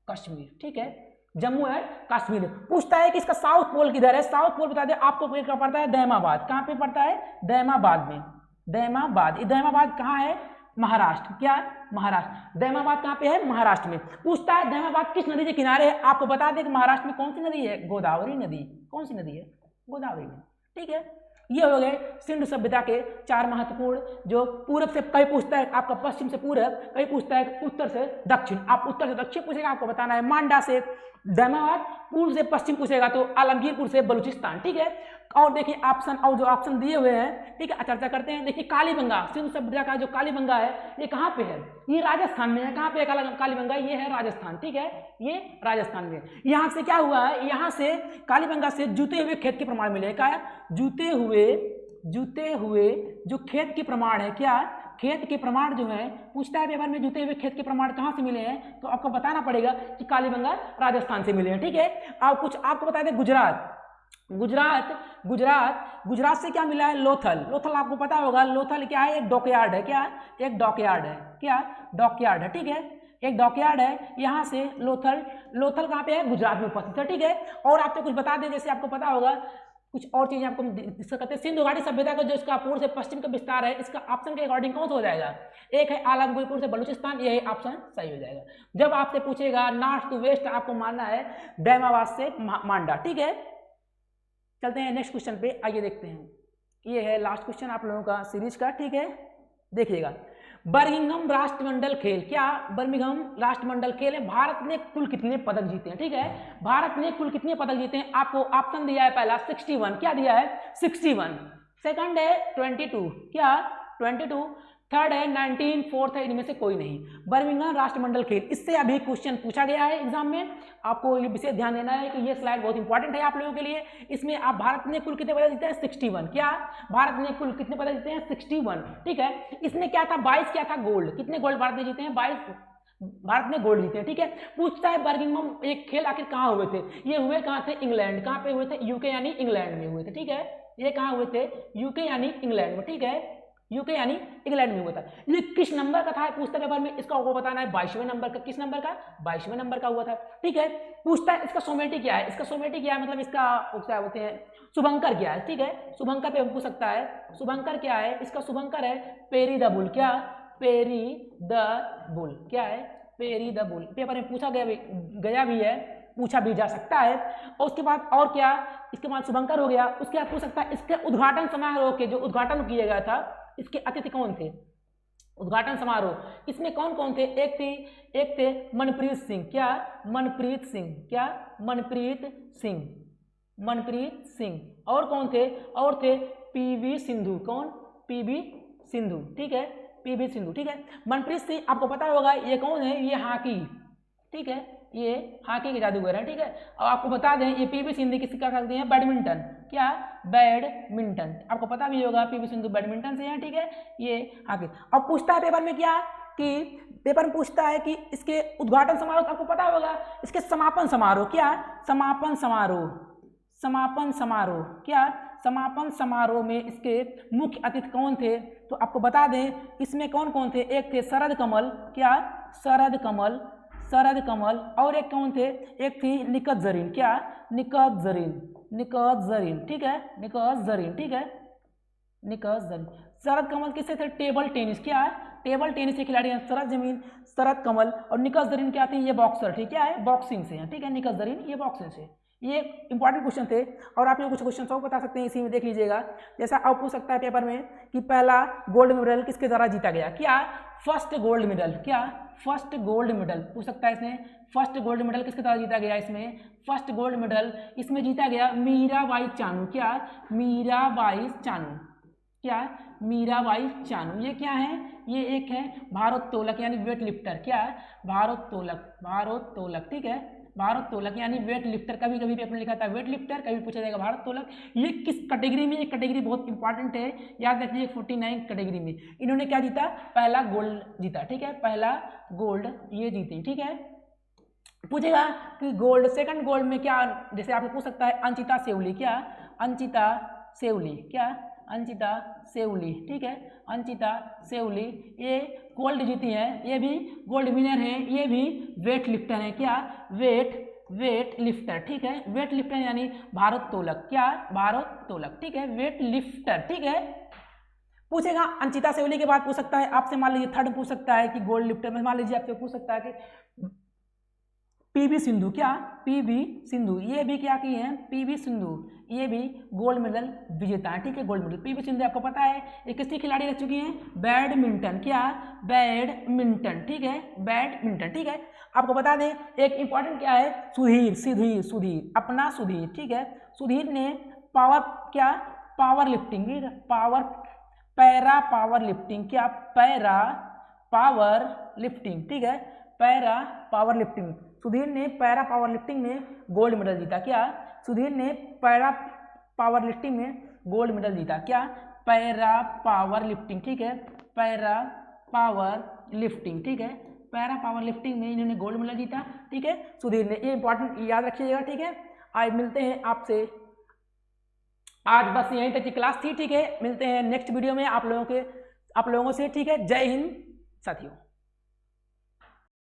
कश्मीर। ठीक है, जम्मू एंड कश्मीर। पूछता है कि इसका साउथ पोल किधर है? साउथ पोल बता दे आपको, पड़ता है दैमाबाद। कहाँ पे पड़ता है? दैमाबाद में। दैमाबाद, ये दैमाबाद कहाँ है? महाराष्ट्र। क्या? महाराष्ट्र। दैमाबाद कहाँ पे है? महाराष्ट्र में। पूछता है दैमाबाद किस नदी के किनारे है? आपको बता दें कि महाराष्ट्र में कौन सी नदी है? गोदावरी नदी। कौन सी नदी है? गोदावरी नदी। ठीक है, ये हो गए सिंधु सभ्यता के 4 महत्वपूर्ण, जो पूरब से कहीं पूछता है आपका पश्चिम से पूरब, कहीं पूछता है उत्तर से दक्षिण। आप उत्तर से दक्षिण पूछेगा, आपको बताना है मांडा से दैमाबाद, पूर्व से पश्चिम पूछेगा तो आलमगीरपुर से बलूचिस्तान। ठीक है, और देखिए ऑप्शन, और जो ऑप्शन दिए हुए हैं, ठीक है, चर्चा करते हैं। देखिए कालीबंगा, सिंधु सभ्यता का जो कालीबंगा है ये कहाँ पे है? ये राजस्थान में है। कहाँ पे है कालीबंगा? ये है राजस्थान। ठीक है, ये राजस्थान में। यहाँ से क्या हुआ है? यहाँ से कालीबंगा से जुते हुए खेत के प्रमाण मिले। क्या है? जुते हुए जो खेत के प्रमाण है। क्या? खेत के प्रमाण जो है, पूछता है पेपर में जुते हुए खेत के प्रमाण कहाँ से मिले हैं, तो आपको बताना पड़ेगा कि कालीबंगा राजस्थान से मिले हैं। ठीक है, आप कुछ आपको बता दें गुजरात से क्या मिला है? लोथल आपको पता होगा। लोथल क्या है? एक डॉकयार्ड है। क्या? एक डॉकयार्ड है। क्या? डॉकयार्ड है। ठीक है, एक डॉकयार्ड है। यहाँ से लोथल कहाँ पे है? गुजरात में उपस्थित है। ठीक है, और आपको कुछ बता दें, जैसे आपको पता होगा कुछ और चीजें आपको डिस्कस करते हैं। सिंधु घाटी सभ्यता का जो इसका पूर्व से पश्चिम का विस्तार है, इसका ऑप्शन के अकॉर्डिंग कौन सा हो जाएगा? एक है आलमगीरपुर से बलूचिस्तान, ये ऑप्शन सही हो जाएगा। जब आपसे पूछेगा नॉर्थ टू वेस्ट, आपको मानना है डैमाबाद से मांडा, ठीक है। चलते हैं नेक्स्ट क्वेश्चन पे, आइए देखते हैं। ये है लास्ट क्वेश्चन आप लोगों का सीरीज का, ठीक है। देखिएगा, बर्मिंघम राष्ट्रमंडल खेल, क्या बर्मिंघम राष्ट्रमंडल खेल है, भारत ने कुल कितने पदक जीते हैं? ठीक है, भारत ने कुल कितने पदक जीते हैं? आपको ऑप्शन दिया है, पहला 61, क्या दिया है? 61, सेकंड है 22, क्या 22, थर्ड है 19, फोर्थ है इनमें से कोई नहीं। बर्मिंघम राष्ट्रमंडल खेल, इससे अभी क्वेश्चन पूछा गया है एग्जाम में, आपको ये विशेष ध्यान देना है कि ये स्लाइड बहुत इंपॉर्टेंट है आप लोगों के लिए। इसमें आप भारत ने कुल कितने पदक जीते हैं? 61, क्या भारत ने कुल कितने पदक जीते हैं? 61, ठीक है। इसमें क्या था? 22 क्या था? गोल्ड। कितने गोल्ड भारत ने जीते हैं? 22 भारत ने गोल्ड जीते हैं, ठीक है। पूछता है बर्मिंघम एक खेल आखिर कहाँ हुए थे? ये हुए कहाँ थे? इंग्लैंड। कहाँ पे हुए थे? यूके यानी इंग्लैंड में हुए थे, ठीक है। ये कहाँ हुए थे? यूके यानी इंग्लैंड में, ठीक है। यूके यानी इंग्लैंड में हुआ था। ये किस नंबर का था पूछता पेपर में? इसका आपको बताना है 22वें नंबर का। किस नंबर का? 22वें नंबर का हुआ था, ठीक है। पूछता है इसका सोमेटी क्या है? इसका सोमेटी क्या है, मतलब इसका क्या बोलते हैं, शुभंकर क्या है, ठीक है। शुभंकर पे पूछ सकता है, शुभंकर क्या है? इसका शुभंकर है पेरी द बुल, क्या पेरी द बुल, क्या है पेरी द बुल। पेपर में पूछा गया भी है, पूछा भी जा सकता है। और उसके बाद और क्या, इसके बाद शुभंकर हो गया। उसके बाद पूछ सकता है इसके उद्घाटन समारोह के जो उद्घाटन किया गया था, इसके अतिथि कौन थे? उद्घाटन समारोह इसमें कौन कौन थे? एक थे मनप्रीत सिंह, क्या मनप्रीत सिंह, क्या मनप्रीत सिंह, मनप्रीत सिंह। और कौन थे? और थे पीवी सिंधु, कौन? पीवी सिंधु, ठीक है, पीवी सिंधु, ठीक है। मनप्रीत सिंह आपको पता होगा ये कौन है? ये हॉकी, ठीक है, ये हॉकी के जादूगर है, ठीक है। और आपको बता दें ये पीवी सिंधु किसी का करते हैं? बैडमिंटन, क्या बैडमिंटन। आपको पता भी होगा पीवी सिंधु बैडमिंटन से है, ठीक है। ये हॉकी। अब पूछता है पेपर में क्या कि पेपर में पूछता है कि इसके उद्घाटन समारोह, आपको पता होगा इसके समापन समारोह, क्या समापन समारोह, समापन समारोह, क्या समापन समारोह में इसके मुख्य अतिथि कौन थे? तो आपको बता दें इसमें कौन कौन थे? एक थे शरद कमल, क्या शरद कमल, शरद कमल। और एक कौन थे? एक थी निकत जरीन, क्या निकत जरीन, निकत जरीन, ठीक है, निकत जरीन, ठीक है, निकत जरीन। शरद कमल किससे थे? टेबल टेनिस, क्या टेबल टेनिस के खिलाड़ी हैं शरद कमल। और निकत जरीन क्या थी? ये बॉक्सर थी, क्या है बॉक्सिंग से हैं, ठीक है, निकत जरीन ये बॉक्सिंग से। ये इंपॉर्टेंट क्वेश्चन थे। और आप ये कुछ क्वेश्चन और बता सकते हैं इसी में, देख लीजिएगा। जैसा आप पूछ सकता है पेपर में कि पहला गोल्ड मेडल किसके द्वारा जीता गया? क्या फर्स्ट गोल्ड मेडल, क्या फर्स्ट गोल्ड मेडल पूछ सकता है इसमें। फर्स्ट गोल्ड मेडल किसके द्वारा जीता गया? इसमें फर्स्ट गोल्ड मेडल इसमें जीता गया मीराबाई चानू, क्या मीराबाई चानू, क्या मीराबाई चानू। ये क्या है? ये एक है भारोत्तोलक यानी वेट लिफ्टर, क्या भारोत्तोलक, भारोत्तोलक, ठीक है, भारोत्तोलक यानी वेट लिफ्टर। कभी कभी पेपर में लिखा था वेट लिफ्टर, कभी पूछा जाएगा भारोत्तोलक। ये किस कैटेगरी में? ये कैटेगरी बहुत इंपॉर्टेंट है, याद रखिए 49 कैटेगरी में इन्होंने क्या जीता? पहला गोल्ड जीता, ठीक है, पहला गोल्ड ये जीते, ठीक है। पूछेगा कि गोल्ड सेकंड गोल्ड में क्या, जैसे आपको पूछ सकता है अंचिता सेवली, क्या अंचिता सेवली, क्या अंचिता सेवली, ठीक है, अंचिता सेवली ये गोल्ड जीती हैं, ये भी गोल्ड विनर हैं, ये भी वेट लिफ्टर हैं, क्या वेट लिफ्टर, ठीक है, वेट लिफ्टर यानी भारोत्तोलक, क्या भारोत्तोलक, ठीक है, वेट लिफ्टर, ठीक है। पूछेगा अंचिता सेवली के बाद पूछ सकता है आपसे, मान लीजिए थर्ड पूछ सकता है कि गोल्ड लिफ्टर में, मान लीजिए आपसे पूछ सकता है कि पीवी सिंधु, क्या पीवी सिंधु, ये भी क्या की है? पीवी सिंधु ये भी गोल्ड मेडल विजेता है, ठीक है, गोल्ड मेडल। पीवी सिंधु आपको पता है ये किसकी खिलाड़ी रह चुकी हैं? बैडमिंटन, क्या बैडमिंटन, ठीक है, बैडमिंटन, ठीक है। आपको बता दें एक इंपॉर्टेंट क्या है? सुधीर अपना सुधीर, ठीक है, सुधीर ने power lifting, para power lifting, क्या पैरा पावर लिफ्टिंग, ठीक है, पैरा पावर लिफ्टिंग। सुधीर ने पैरा पावर लिफ्टिंग में गोल्ड मेडल जीता, क्या सुधीर ने पैरा पावर लिफ्टिंग में गोल्ड मेडल जीता, क्या पैरा पावर लिफ्टिंग, ठीक है, पैरा पावर लिफ्टिंग, ठीक है, पैरा पावर लिफ्टिंग में इन्होंने गोल्ड मेडल जीता, ठीक है, सुधीर ने। ये इंपॉर्टेंट याद रखिएगा, ठीक है। आज मिलते हैं आपसे, आज बस यहीं तक की क्लास थी, ठीक है। मिलते हैं नेक्स्ट वीडियो में आप लोगों से, ठीक है। जय हिंद साथियों।